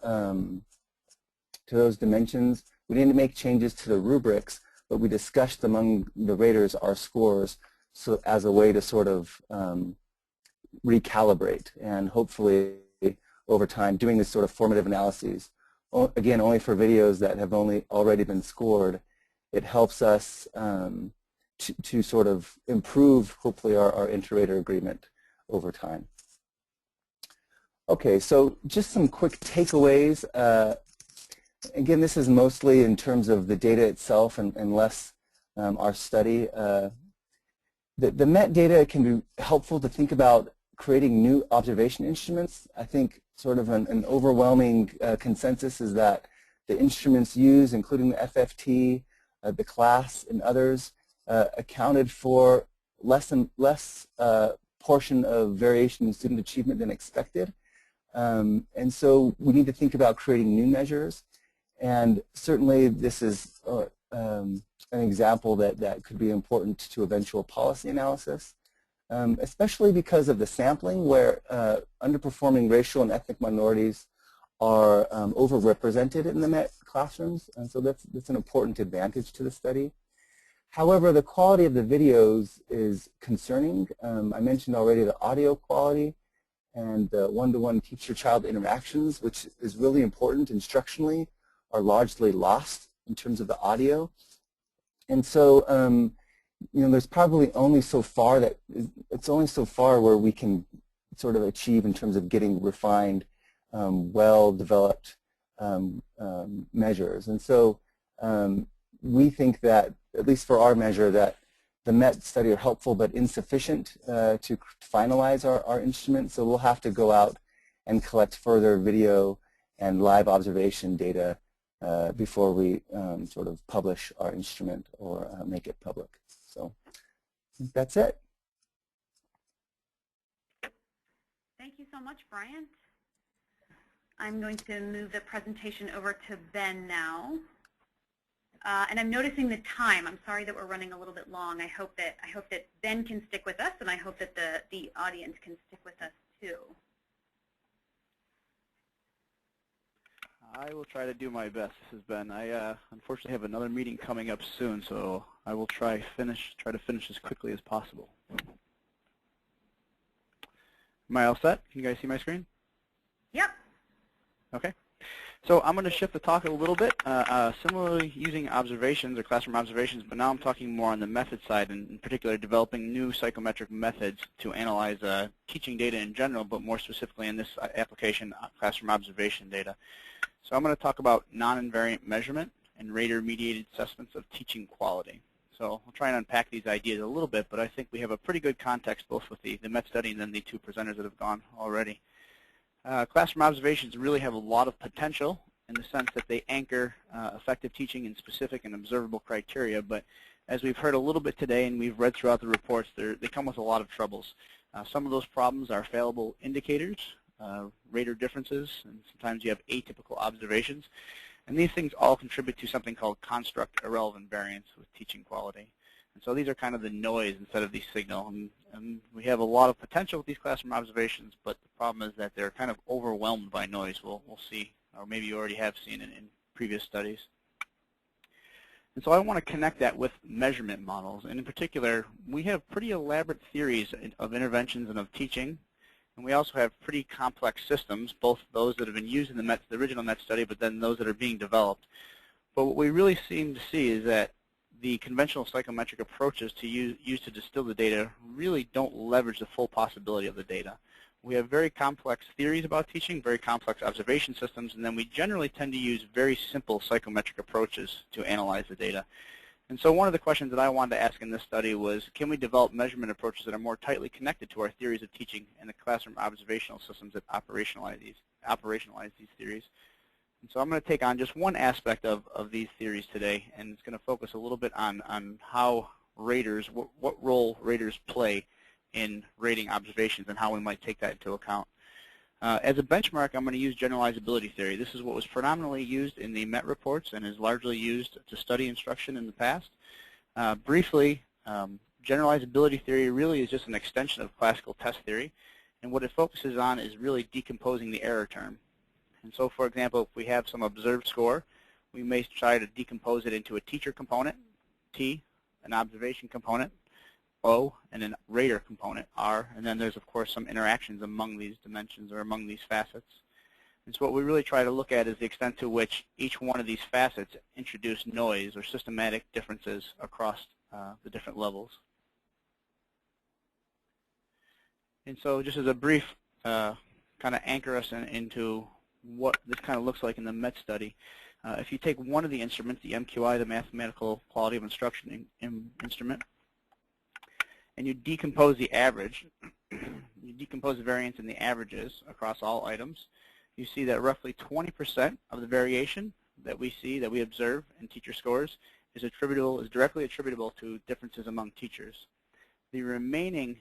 dimensions. We didn't make changes to the rubrics, but we discussed among the raters our scores so as a way to sort of recalibrate and hopefully over time doing this sort of formative analyses. Again, only for videos that have already been scored, it helps us to sort of improve, hopefully, our inter-rater agreement over time. Okay, so just some quick takeaways. Again, this is mostly in terms of the data itself and less our study. The MET data can be helpful to think about creating new observation instruments. I think sort of an overwhelming consensus is that the instruments used, including the FFT, the class, and others, accounted for less portion of variation in student achievement than expected. And so we need to think about creating new measures. And certainly this is an example that could be important to eventual policy analysis, especially because of the sampling where underperforming racial and ethnic minorities are overrepresented in the MET classrooms. And so that's an important advantage to the study. However, the quality of the videos is concerning. I mentioned already the audio quality and the one-to-one teacher-child interactions, which is really important instructionally, are largely lost in terms of the audio. And so, you know, there's probably only so far where we can sort of achieve in terms of getting refined, well-developed measures. And so we think that, at least for our measure, that the MET study are helpful but insufficient to finalize our instrument. So we'll have to go out and collect further video and live observation data before we sort of publish our instrument or make it public. So I think that's it. Thank you so much, Bryant. I'm going to move the presentation over to Ben now. And I'm noticing the time. I'm sorry that we're running a little bit long. I hope that Ben can stick with us, and I hope that the audience can stick with us too. I will try to do my best. This is Ben. I unfortunately have another meeting coming up soon, so I will try to finish as quickly as possible. Am I all set? Can you guys see my screen? Yep. Okay. So I'm going to shift the talk a little bit, similarly using observations or classroom observations, but now I'm talking more on the method side, and in particular developing new psychometric methods to analyze teaching data in general, but more specifically in this application, classroom observation data. So I'm going to talk about non-invariant measurement and rater-mediated assessments of teaching quality. So I'll try and unpack these ideas a little bit, but I think we have a pretty good context both with the MET study and then the two presenters that have gone already. Classroom observations really have a lot of potential in the sense that they anchor effective teaching in specific and observable criteria, but as we've heard a little bit today and we've read throughout the reports, they come with a lot of troubles. Some of those problems are fallible indicators, rater differences, and sometimes you have atypical observations, and these things all contribute to something called construct irrelevant variance with teaching quality. And so these are kind of the noise instead of the signal. And we have a lot of potential with these classroom observations, but the problem is that they're kind of overwhelmed by noise. We'll see, or maybe you already have seen it in previous studies. And so I want to connect that with measurement models. And in particular, we have pretty elaborate theories of interventions and of teaching. And we also have pretty complex systems, both those that have been used in the original MET study, but then those that are being developed. But what we really seem to see is that the conventional psychometric approaches to use to distill the data really don't leverage the full possibility of the data. We have very complex theories about teaching, very complex observation systems, and then we generally tend to use very simple psychometric approaches to analyze the data. And so one of the questions that I wanted to ask in this study was, can we develop measurement approaches that are more tightly connected to our theories of teaching and the classroom observational systems that operationalize these theories? And so I'm going to take on just one aspect of these theories today, and it's going to focus a little bit on how raters, what role raters play in rating observations and how we might take that into account. As a benchmark, I'm going to use generalizability theory. This is what was predominantly used in the MET reports and is largely used to study instruction in the past. Briefly, generalizability theory really is just an extension of classical test theory. And what it focuses on is really decomposing the error term. And so, for example, if we have some observed score, we may try to decompose it into a teacher component, T, an observation component, O, and a rater component, R, and then there's, of course, some interactions among these dimensions or among these facets. And so what we really try to look at is the extent to which each one of these facets introduce noise or systematic differences across the different levels. And so just as a brief kind of anchor us into what this kind of looks like in the MET study, if you take one of the instruments, the MQI, the Mathematical Quality of Instruction instrument, and you decompose the average, you decompose the variance in the averages across all items, you see that roughly 20% of the variation that we see, that we observe in teacher scores, is directly attributable to differences among teachers. The remaining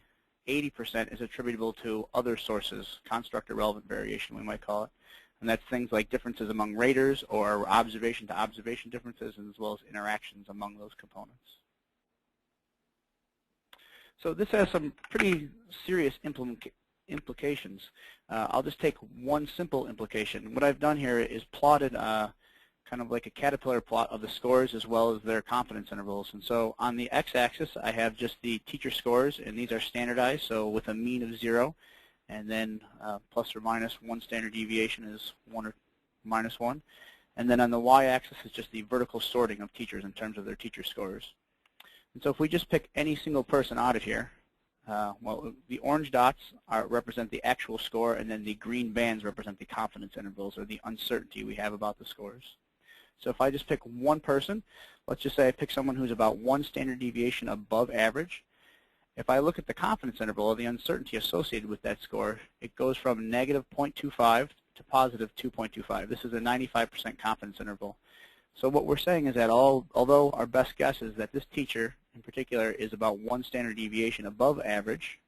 80% is attributable to other sources, construct-irrelevant variation, we might call it. And that's things like differences among raters or observation-to-observation differences, as well as interactions among those components. So this has some pretty serious implications. I'll just take one simple implication. What I've done here is plotted kind of like a caterpillar plot of the scores as well as their confidence intervals. And so on the x-axis, I have just the teacher scores, and these are standardized, so with a mean of 0. And then plus or minus 1 standard deviation is 1 or minus 1. And then on the y-axis is just the vertical sorting of teachers in terms of their teacher scores. And so if we just pick any single person out of here, well, the orange dots represent the actual score, and then the green bands represent the confidence intervals or the uncertainty we have about the scores. So if I just pick one person, let's just say I pick someone who's about 1 standard deviation above average. If I look at the confidence interval or the uncertainty associated with that score, it goes from negative 0.25 to positive 2.25. This is a 95% confidence interval. So what we're saying is that although our best guess is that this teacher in particular is about 1 standard deviation above average,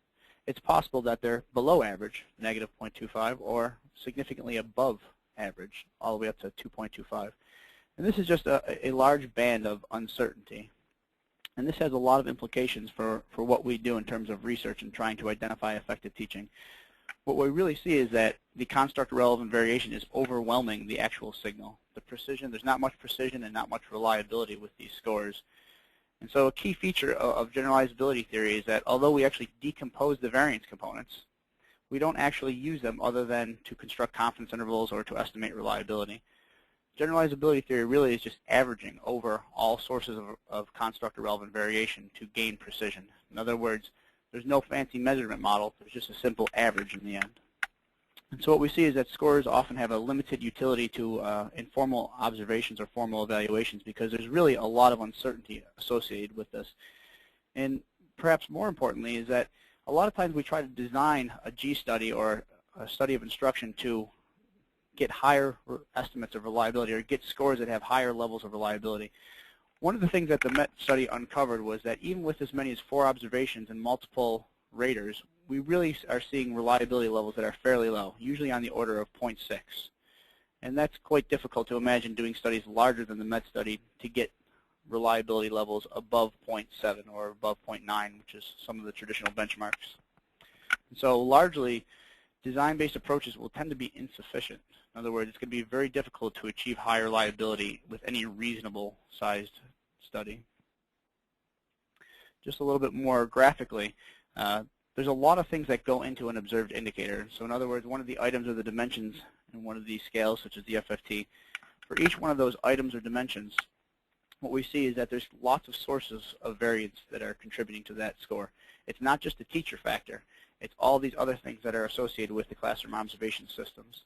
it's possible that they're below average, negative 0.25, or significantly above average, all the way up to 2.25. And this is just a large band of uncertainty. And this has a lot of implications for what we do in terms of research and trying to identify effective teaching. What we really see is that the construct-relevant variation is overwhelming the actual signal. The precision, there's not much precision and not much reliability with these scores. And so a key feature of generalizability theory is that although we actually decompose the variance components, we don't actually use them other than to construct confidence intervals or to estimate reliability. Generalizability theory really is just averaging over all sources of construct-irrelevant variation to gain precision. In other words, there's no fancy measurement model. There's just a simple average in the end. And so what we see is that scores often have a limited utility to informal observations or formal evaluations because there's really a lot of uncertainty associated with this. And perhaps more importantly is that a lot of times we try to design a G study or a study of instruction to get higher estimates of reliability or get scores that have higher levels of reliability. One of the things that the MET study uncovered was that even with as many as 4 observations and multiple raters, we really are seeing reliability levels that are fairly low, usually on the order of 0.6. And that's quite difficult to imagine doing studies larger than the MET study to get reliability levels above 0.7 or above 0.9, which is some of the traditional benchmarks. And so largely, design-based approaches will tend to be insufficient. In other words, it's going to be very difficult to achieve high reliability with any reasonable sized study. Just a little bit more graphically, there's a lot of things that go into an observed indicator. So in other words, one of the items or the dimensions in one of these scales, such as the FFT, for each one of those items or dimensions, what we see is that there's lots of sources of variance that are contributing to that score. It's not just the teacher factor. It's all these other things that are associated with the classroom observation systems.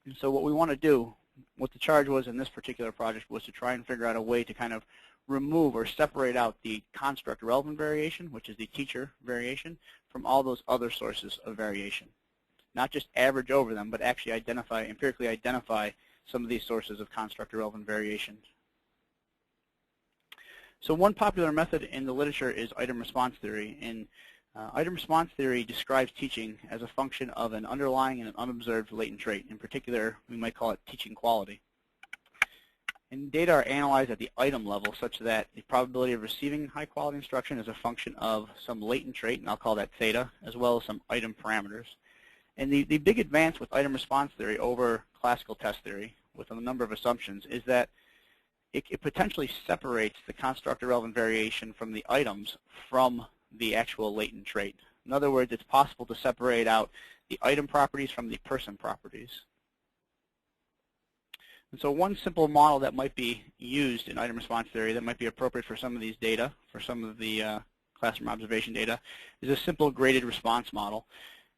And so what we want to do, what the charge was in this particular project, was to try and figure out a way to kind of remove or separate out the construct relevant variation, which is the teacher variation, from all those other sources of variation. Not just average over them, but actually empirically identify some of these sources of construct relevant variation. So one popular method in the literature is item response theory. And item response theory describes teaching as a function of an underlying and an unobserved latent trait. In particular, we might call it teaching quality. And data are analyzed at the item level such that the probability of receiving high-quality instruction is a function of some latent trait, and I'll call that theta, as well as some item parameters. And the big advance with item response theory over classical test theory, with a number of assumptions, is that it potentially separates the constructor-relevant variation from the items from the actual latent trait. In other words, it's possible to separate out the item properties from the person properties. And so one simple model that might be used in item response theory that might be appropriate for some of these data, for some of the classroom observation data, is a simple graded response model.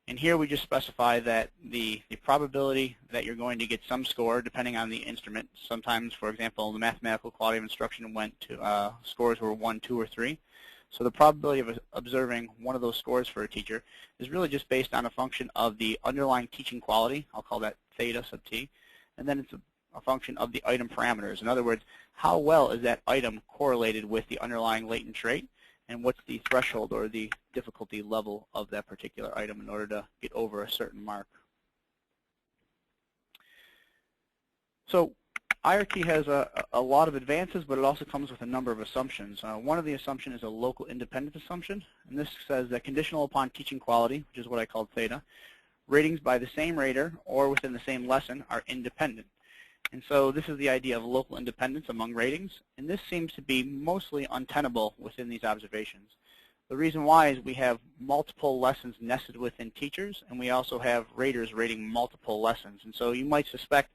And here we just specify that the probability that you're going to get some score depending on the instrument. Sometimes, for example, the mathematical quality of instruction went to scores were 1, 2, or 3. So the probability of observing one of those scores for a teacher is really just based on a function of the underlying teaching quality. I'll call that theta sub t. And then it's a function of the item parameters. In other words, how well is that item correlated with the underlying latent trait, and what's the threshold or the difficulty level of that particular item in order to get over a certain mark. So IRT has a lot of advances, but it also comes with a number of assumptions. One of the assumptions is a local independence assumption, and this says that conditional upon teaching quality, which is what I called theta, ratings by the same rater or within the same lesson are independent. And so this is the idea of local independence among ratings, and this seems to be mostly untenable within these observations. The reason why is we have multiple lessons nested within teachers, and we also have raters rating multiple lessons. And so you might suspect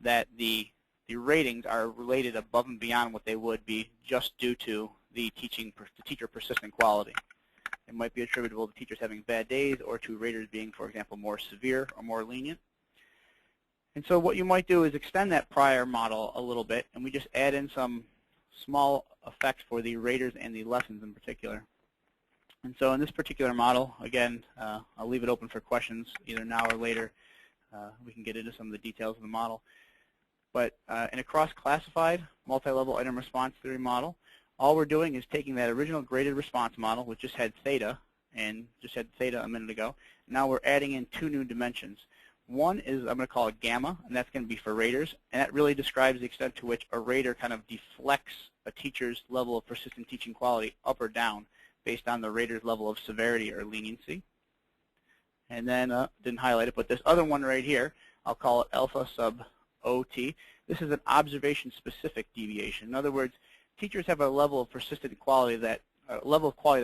that the ratings are related above and beyond what they would be just due to the teacher persistent quality. It might be attributable to teachers having bad days or to raters being, for example, more severe or more lenient. And so what you might do is extend that prior model a little bit, and we just add in some small effects for the raters and the lessons in particular. And so in this particular model, again, I'll leave it open for questions either now or later. We can get into some of the details of the model. But in a cross-classified multi-level item response theory model, all we're doing is taking that original graded response model, which just had theta, and just had theta a minute ago. Now we're adding in 2 new dimensions. One is I'm going to call it gamma, and that's going to be for raters, and that really describes the extent to which a rater kind of deflects a teacher's level of persistent teaching quality up or down based on the rater's level of severity or leniency. And then, didn't highlight it, but this other one right here, I'll call it alpha sub OT. This is an observation-specific deviation. In other words, teachers have a level of persistent quality that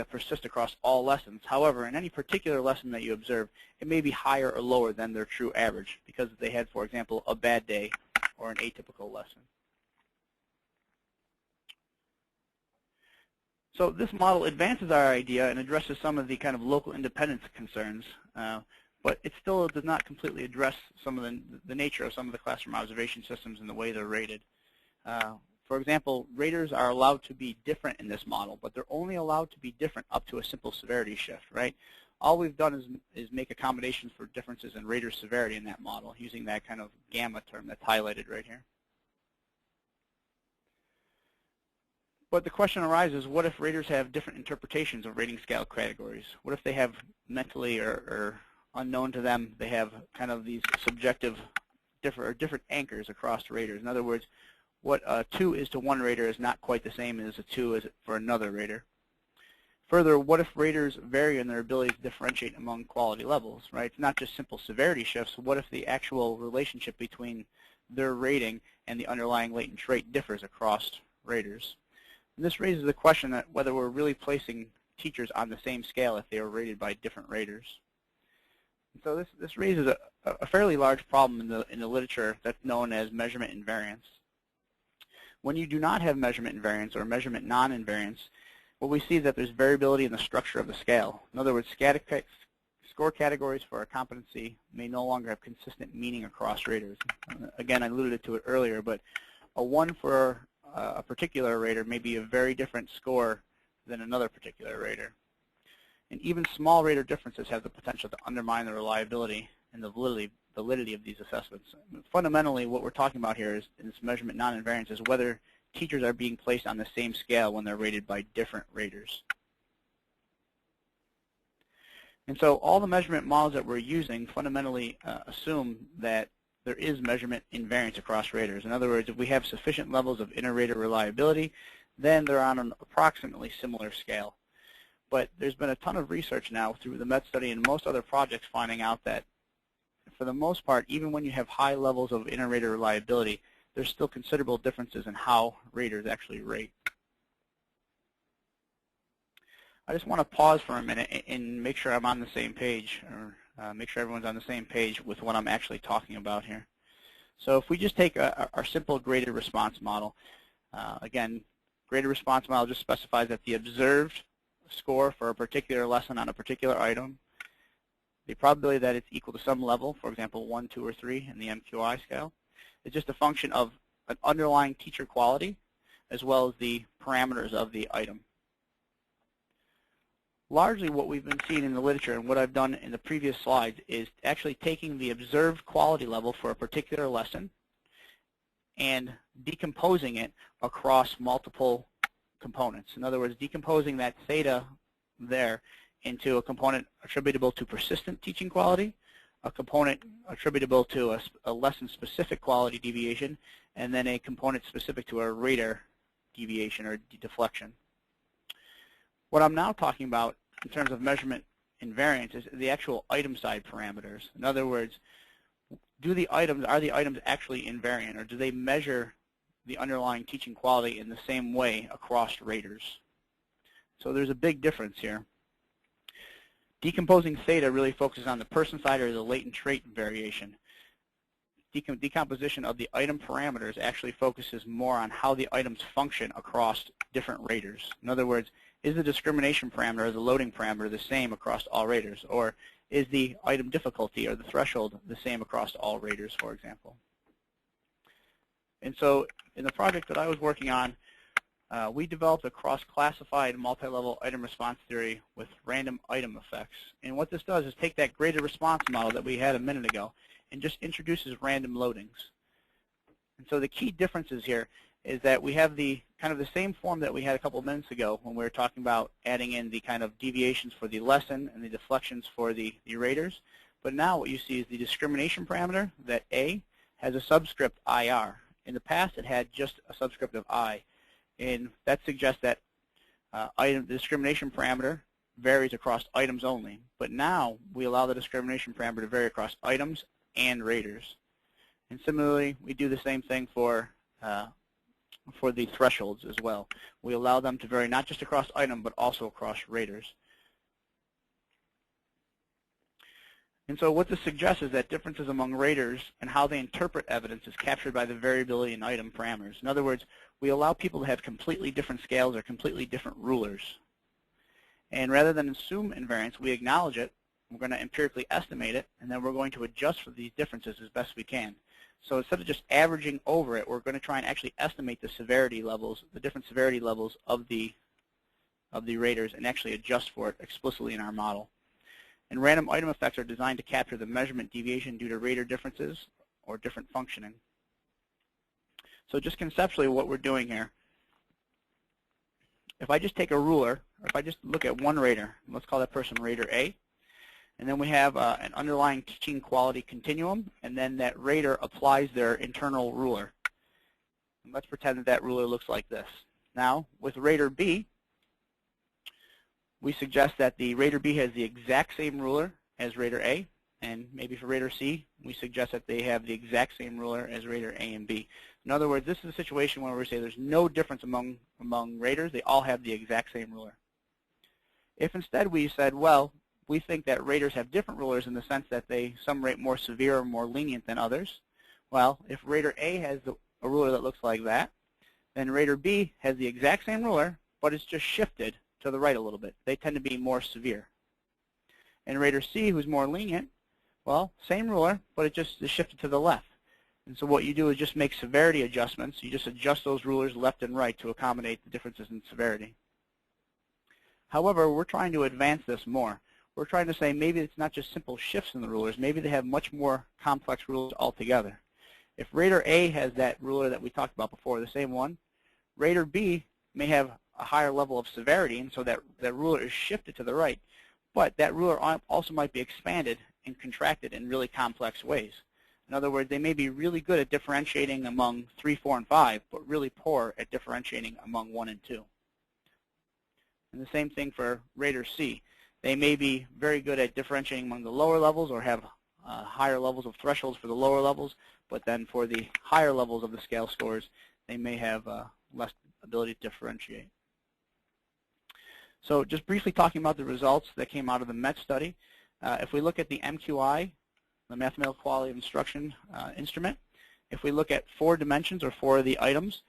persists across all lessons. However, in any particular lesson that you observe, it may be higher or lower than their true average because they had, for example, a bad day or an atypical lesson. So this model advances our idea and addresses some of the kind of local independence concerns, but it still does not completely address some of the nature of some of the classroom observation systems and the way they're rated. For example, raters are allowed to be different in this model, but they're only allowed to be different up to a simple severity shift, right? All we've done is make accommodations for differences in rater severity in that model using that kind of gamma term that's highlighted right here. But the question arises, what if raters have different interpretations of rating scale categories? What if they have mentally or unknown to them, they have kind of these subjective different anchors across raters? In other words, what a 2 is to one rater is not quite the same as a 2 is for another rater. Further, what if raters vary in their ability to differentiate among quality levels, right? It's not just simple severity shifts. What if the actual relationship between their rating and the underlying latent trait differs across raters? And this raises the question that whether we're really placing teachers on the same scale if they are rated by different raters. And so this raises a fairly large problem in the literature that's known as measurement invariance. When you do not have measurement invariance or measurement non-invariance, what we see is that there's variability in the structure of the scale. In other words, score categories for a competency may no longer have consistent meaning across raters. Again, I alluded to it earlier, but a 1 for a particular rater may be a very different score than another particular rater. And even small rater differences have the potential to undermine the reliability and the validity of these assessments. Fundamentally, what we're talking about here is in this measurement non-invariance is whether teachers are being placed on the same scale when they're rated by different raters. And so all the measurement models that we're using fundamentally assume that there is measurement invariance across raters. In other words, if we have sufficient levels of inter-rater reliability, then they're on an approximately similar scale. But there's been a ton of research now through the MET study and most other projects finding out that for the most part, even when you have high levels of inter-rater reliability, there's still considerable differences in how raters actually rate. I just want to pause for a minute and make sure I'm on the same page, or make sure everyone's on the same page with what I'm actually talking about here. So if we just take our simple graded response model, again, graded response model just specifies that the observed score for a particular lesson on a particular item, the probability that it's equal to some level, for example, 1, 2, or 3 in the MQI scale, is just a function of an underlying teacher quality as well as the parameters of the item. Largely what we've been seeing in the literature and what I've done in the previous slides is actually taking the observed quality level for a particular lesson and decomposing it across multiple components. In other words, decomposing that theta there into a component attributable to persistent teaching quality, a component attributable to a lesson-specific quality deviation, and then a component specific to a rater deviation or deflection. What I'm now talking about in terms of measurement invariance is the actual item side parameters. In other words, are the items actually invariant, or do they measure the underlying teaching quality in the same way across raters? So there's a big difference here. Decomposing theta really focuses on the person side or the latent trait variation. Decomposition of the item parameters actually focuses more on how the items function across different raters. In other words, is the discrimination parameter or the loading parameter the same across all raters? Or is the item difficulty or the threshold the same across all raters, for example? And so in the project that I was working on, we developed a cross-classified multi-level item response theory with random item effects. And what this does is take that graded response model that we had a minute ago and just introduces random loadings. And so the key differences here is that we have the kind of the same form that we had a couple of minutes ago when we were talking about adding in the kind of deviations for the lesson and the deflections for the raters. But now what you see is the discrimination parameter, that A, has a subscript IR. In the past, it had just a subscript of I. And that suggests that the discrimination parameter varies across items only. But now we allow the discrimination parameter to vary across items and raters. And similarly, we do the same thing for the thresholds as well. We allow them to vary not just across item, but also across raters. And so what this suggests is that differences among raters and how they interpret evidence is captured by the variability in item parameters. In other words, we allow people to have completely different scales or completely different rulers. And rather than assume invariance, we acknowledge it, we're going to empirically estimate it, and then we're going to adjust for these differences as best we can. So instead of just averaging over it, we're going to try and actually estimate the severity levels, the different severity levels of the raters, and actually adjust for it explicitly in our model. And random item effects are designed to capture the measurement deviation due to rater differences or different functioning. So just conceptually what we're doing here, if I just take a ruler, or if I just look at one rater, let's call that person rater A, and then we have an underlying teaching quality continuum, and then that rater applies their internal ruler. And let's pretend that that ruler looks like this. Now, with rater B, we suggest that the rater B has the exact same ruler as rater A, and maybe for rater C, we suggest that they have the exact same ruler as rater A and B. In other words, this is a situation where we say there's no difference among raters. They all have the exact same ruler. If instead we said, well, we think that raters have different rulers in the sense that some rate more severe or more lenient than others, well, if rater A has a ruler that looks like that, then rater B has the exact same ruler, but it's just shifted to the right a little bit. They tend to be more severe. And rater C, who's more lenient, well, same ruler, but it just is shifted to the left. And so what you do is just make severity adjustments. You just adjust those rulers left and right to accommodate the differences in severity. However, we're trying to advance this more. We're trying to say maybe it's not just simple shifts in the rulers. Maybe they have much more complex rulers altogether. If rater A has that ruler that we talked about before, the same one, rater B may have a higher level of severity, and so that ruler is shifted to the right. But that ruler also might be expanded and contracted in really complex ways. In other words, they may be really good at differentiating among 3, 4, and 5, but really poor at differentiating among 1 and 2. And the same thing for rater C. They may be very good at differentiating among the lower levels or have higher levels of thresholds for the lower levels, but then for the higher levels of the scale scores, they may have less ability to differentiate. So just briefly talking about the results that came out of the MET study, if we look at the MQI, the Mathematical Quality of Instruction instrument, if we look at 4 dimensions or 4 of the items,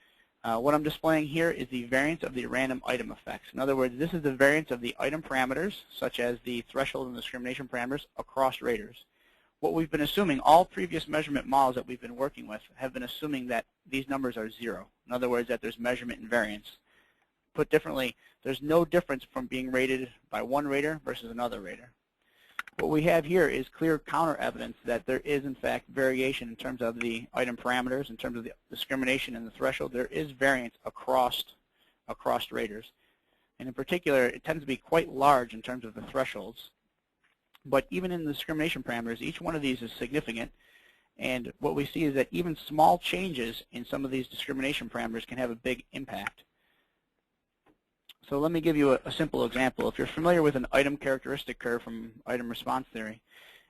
what I'm displaying here is the variance of the random item effects. In other words, this is the variance of the item parameters, such as the threshold and discrimination parameters, across raters. What we've been assuming, all previous measurement models that we've been working with have been assuming that these numbers are 0. In other words, that there's measurement and variance. Put differently, there's no difference from being rated by one rater versus another rater. What we have here is clear counter evidence that there is, in fact, variation in terms of the item parameters, in terms of the discrimination and the threshold. There is variance across raters. And in particular, it tends to be quite large in terms of the thresholds. But even in the discrimination parameters, each one of these is significant. And what we see is that even small changes in some of these discrimination parameters can have a big impact. So let me give you a simple example. If you're familiar with an item characteristic curve from item response theory,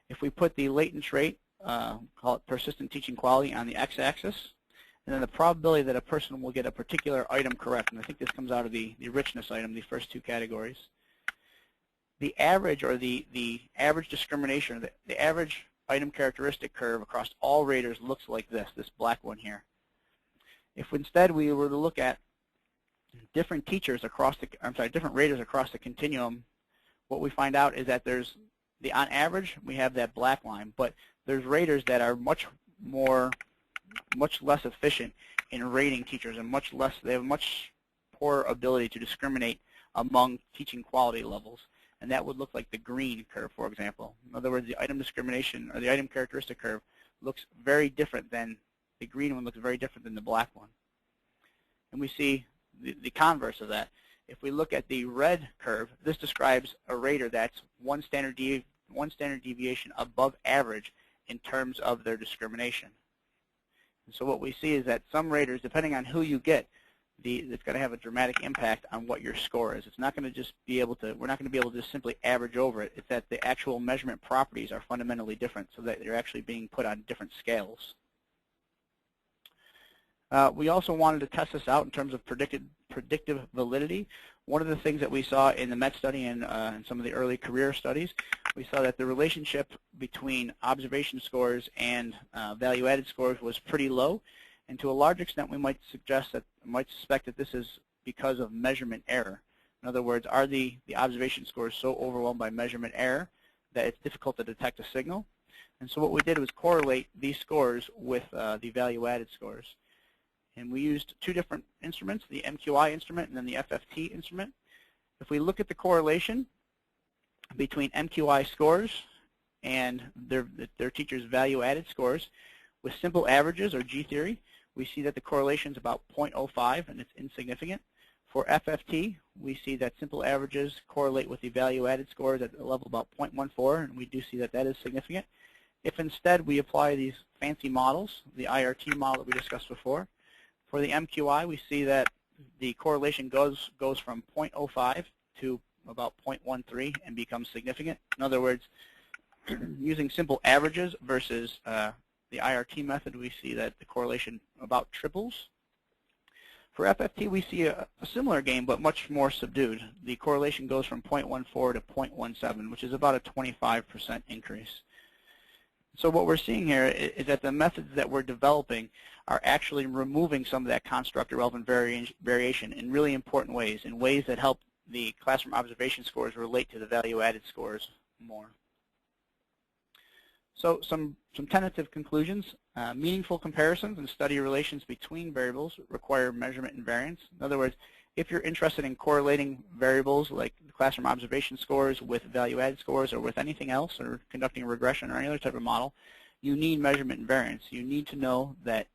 if we put the latent trait, call it persistent teaching quality, on the x-axis, and then the probability that a person will get a particular item correct, and I think this comes out of the richness item, the first 2 categories, the average, or the average discrimination, the average item characteristic curve across all raters looks like this black one here. If instead we were to look at different teachers across the, different raters across the continuum, what we find out is that on average, we have that black line, but there's raters that are much less efficient in rating teachers, and they have much poorer ability to discriminate among teaching quality levels. And that would look like the green curve, for example. In other words, the item discrimination, or the item characteristic curve, looks very different than the green one, looks very different than the black one. And we see the converse of that. If we look at the red curve, this describes a rater that's one standard deviation above average in terms of their discrimination. And so what we see is that some raters, depending on who you get, it's going to have a dramatic impact on what your score is. It's not going to just be able to, we're not going to be able to just simply average over it. It's that the actual measurement properties are fundamentally different, so that they're actually being put on different scales. We also wanted to test this out in terms of predictive validity. One of the things that we saw in the MET study and in some of the early career studies, we saw that the relationship between observation scores and value-added scores was pretty low. And to a large extent, we might suspect that this is because of measurement error. In other words, are the observation scores so overwhelmed by measurement error that it's difficult to detect a signal? And so what we did was correlate these scores with the value-added scores. And we used 2 different instruments, the MQI instrument and then the FFT instrument. If we look at the correlation between MQI scores and their teachers' value-added scores with simple averages, or G-theory, we see that the correlation is about 0.05, and it's insignificant. For FFT, we see that simple averages correlate with the value-added scores at a level about 0.14, and we do see that that is significant. If instead we apply these fancy models, the IRT model that we discussed before, for the MQI, we see that the correlation goes from 0.05 to about 0.13 and becomes significant. In other words, using simple averages versus the IRT method, we see that the correlation about triples. For FFT, we see a similar gain, but much more subdued. The correlation goes from 0.14 to 0.17, which is about a 25% increase. So what we're seeing here is that the methods that we're developing are actually removing some of that constructor relevant variation in really important ways, in ways that help the classroom observation scores relate to the value-added scores more. So some tentative conclusions. Meaningful comparisons and study relations between variables require measurement and variance. In other words, if you're interested in correlating variables like the classroom observation scores with value-added scores or with anything else, or conducting a regression or any other type of model, you need measurement and variance. You need to know that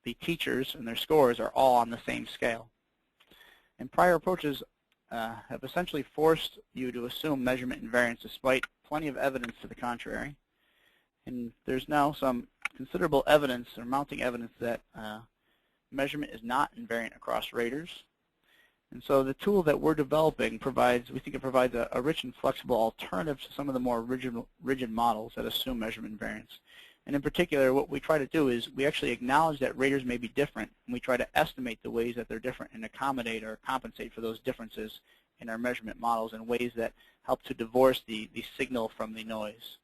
the teachers and their scores are all on the same scale. And prior approaches have essentially forced you to assume measurement and variance despite plenty of evidence to the contrary. And there's now some considerable evidence or mounting evidence that measurement is not invariant across raters. And so the tool that we're developing provides, we think it provides a rich and flexible alternative to some of the more rigid models that assume measurement invariance. And in particular, what we try to do is we actually acknowledge that raters may be different, and we try to estimate the ways that they're different and accommodate or compensate for those differences in our measurement models in ways that help to divorce the signal from the noise.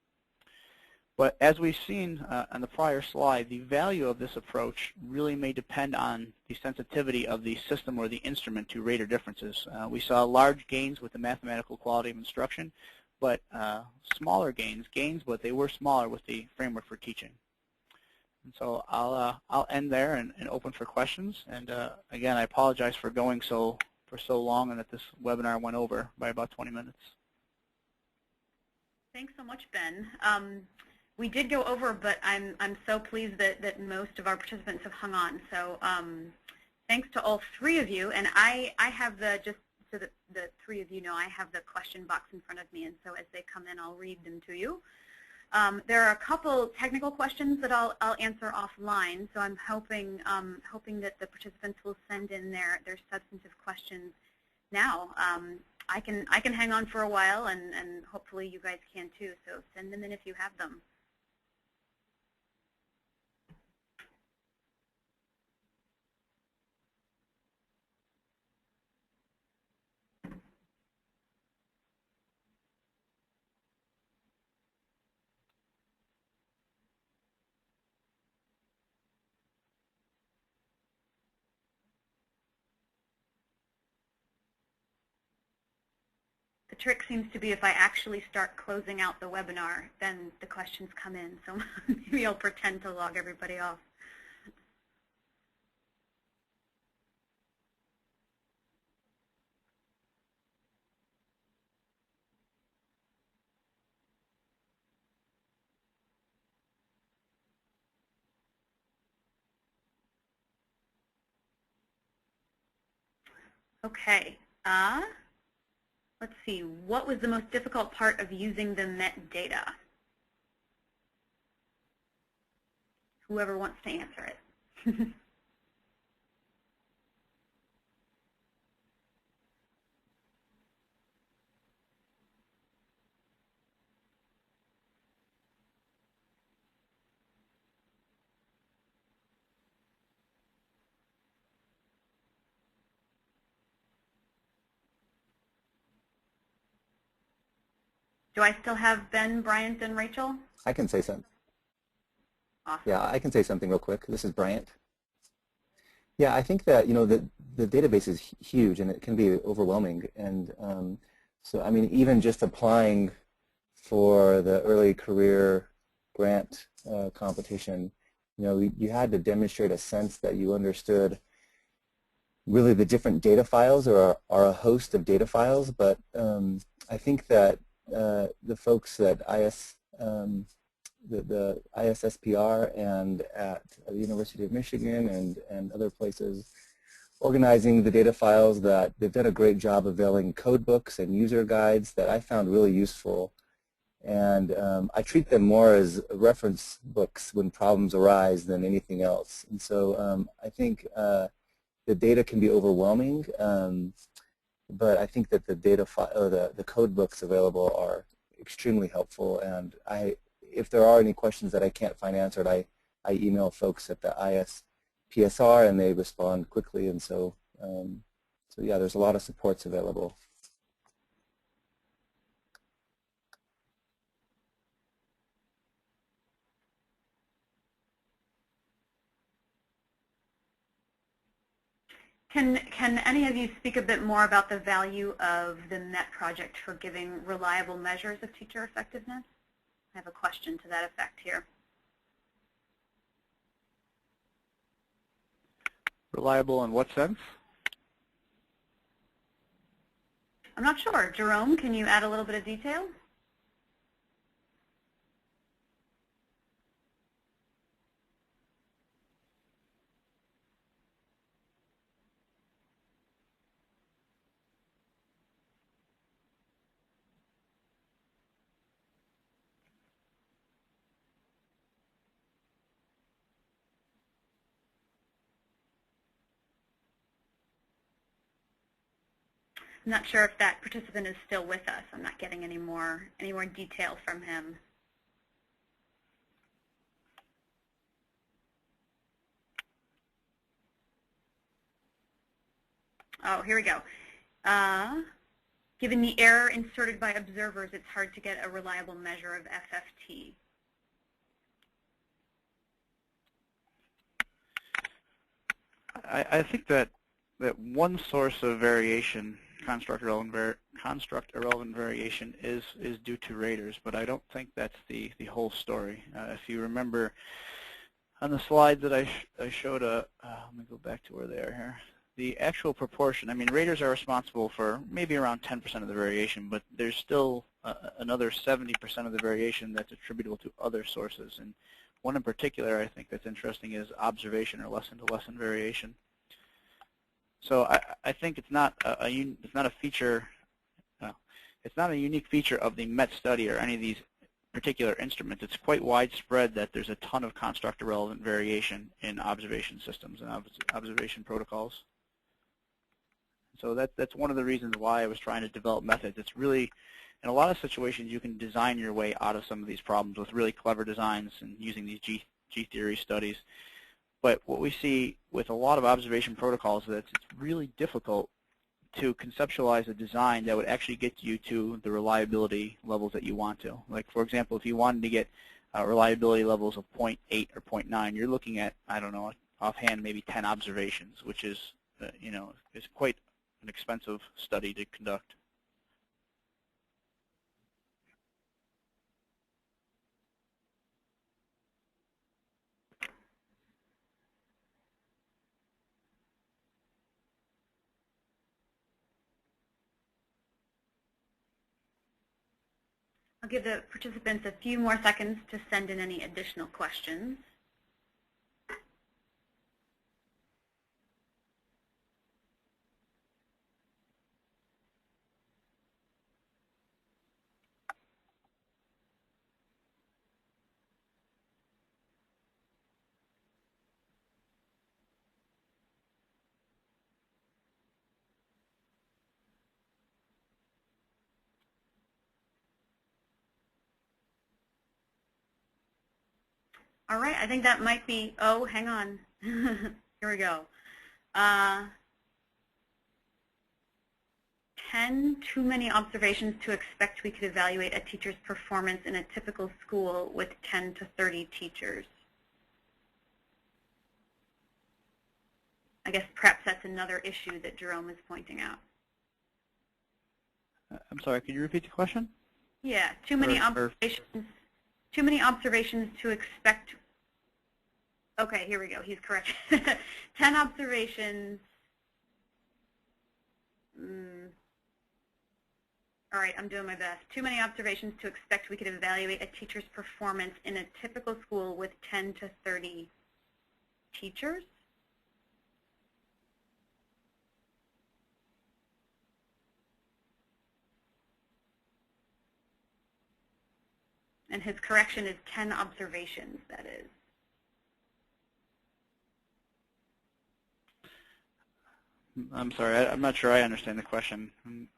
But as we've seen on the prior slide, the value of this approach really may depend on the sensitivity of the system or the instrument to rater differences. We saw large gains with the mathematical quality of instruction, but smaller gains, but they were smaller with the framework for teaching. And so I'll end there and open for questions. And again, I apologize for going for so long and that this webinar went over by about 20 minutes. Thanks so much, Ben. We did go over, but I'm so pleased that most of our participants have hung on. So thanks to all three of you. And I have just so that the three of you know, I have the question box in front of me, and so as they come in, I'll read them to you. There are a couple technical questions that I'll answer offline, so I'm hoping that the participants will send in their substantive questions now. I can hang on for a while, and hopefully you guys can too, so send them in if you have them. The trick seems to be if I actually start closing out the webinar, then the questions come in. So maybe I'll pretend to log everybody off. Okay. Let's see, what was the most difficult part of using the metadata? Whoever wants to answer it. Do I still have Ben, Bryant, and Rachel? I can say something. Awesome. Yeah, I can say something real quick. This is Bryant. Yeah, I think that, you know, the database is huge and it can be overwhelming. And so, I mean, even just applying for the early career grant competition, you know, you had to demonstrate a sense that you understood really the different data files or a host of data files. But I think that the folks at the ICPSR and at the University of Michigan and other places organizing the data files, that they've done a great job of availing code books and user guides that I found really useful. And I treat them more as reference books when problems arise than anything else. And so I think the data can be overwhelming, but I think that the data the code books available are extremely helpful. And if there are any questions that I can't find answered, I email folks at the ICPSR and they respond quickly. And so, so yeah, there's a lot of supports available. Can any of you speak a bit more about the value of the MET project for giving reliable measures of teacher effectiveness? I have a question to that effect here. Reliable in what sense? I'm not sure. Jerome, can you add a little bit of detail? not sure if that participant is still with us. I'm not getting any more detail from him. Oh, here we go. Given the error inserted by observers, it's hard to get a reliable measure of FFT. I think that one source of variation, construct irrelevant variation, is due to raters, but I don't think that's the whole story. If you remember on the slide that I showed, let me go back to where they are here. The actual proportion, I mean, raters are responsible for maybe around 10% of the variation, but there's still another 70% of the variation that's attributable to other sources. And one in particular I think that's interesting is observation or lesson-to-lesson variation. So I think it's not a feature, it's not a unique feature of the MET study or any of these particular instruments. It's quite widespread that there's a ton of construct-irrelevant variation in observation systems and observation protocols. So that's one of the reasons why I was trying to develop methods. It's really, in a lot of situations, you can design your way out of some of these problems with really clever designs and using these G-theory studies. But what we see with a lot of observation protocols is that it's really difficult to conceptualize a design that would actually get you to the reliability levels that you want to. Like, for example, if you wanted to get reliability levels of 0.8 or 0.9, you're looking at, I don't know, offhand, maybe 10 observations, which is, is quite an expensive study to conduct. I'll give the participants a few more seconds to send in any additional questions. All right, I think that might be, oh, hang on. Here we go. 10, too many observations to expect we could evaluate a teacher's performance in a typical school with 10 to 30 teachers. I guess perhaps that's another issue that Jerome is pointing out. I'm sorry, could you repeat the question? Yeah, too many observations to expect. Okay, here we go. He's correct. 10 observations. All right, I'm doing my best. Too many observations to expect we could evaluate a teacher's performance in a typical school with 10 to 30 teachers. And his correction is 10 observations, that is. I'm sorry, I'm not sure I understand the question.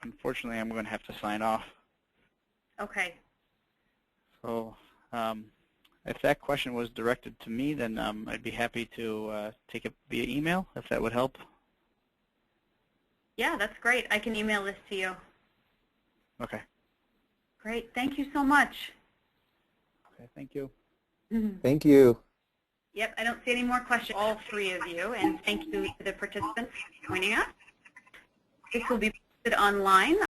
Unfortunately, I'm going to have to sign off. Okay. So if that question was directed to me, then I'd be happy to take it via email, if that would help. Yeah, that's great. I can email this to you. Okay. Great. Thank you so much. Okay, thank you. Thank you. Yep, I don't see any more questions, all three of you, and thank you to the participants for joining us. This will be posted online.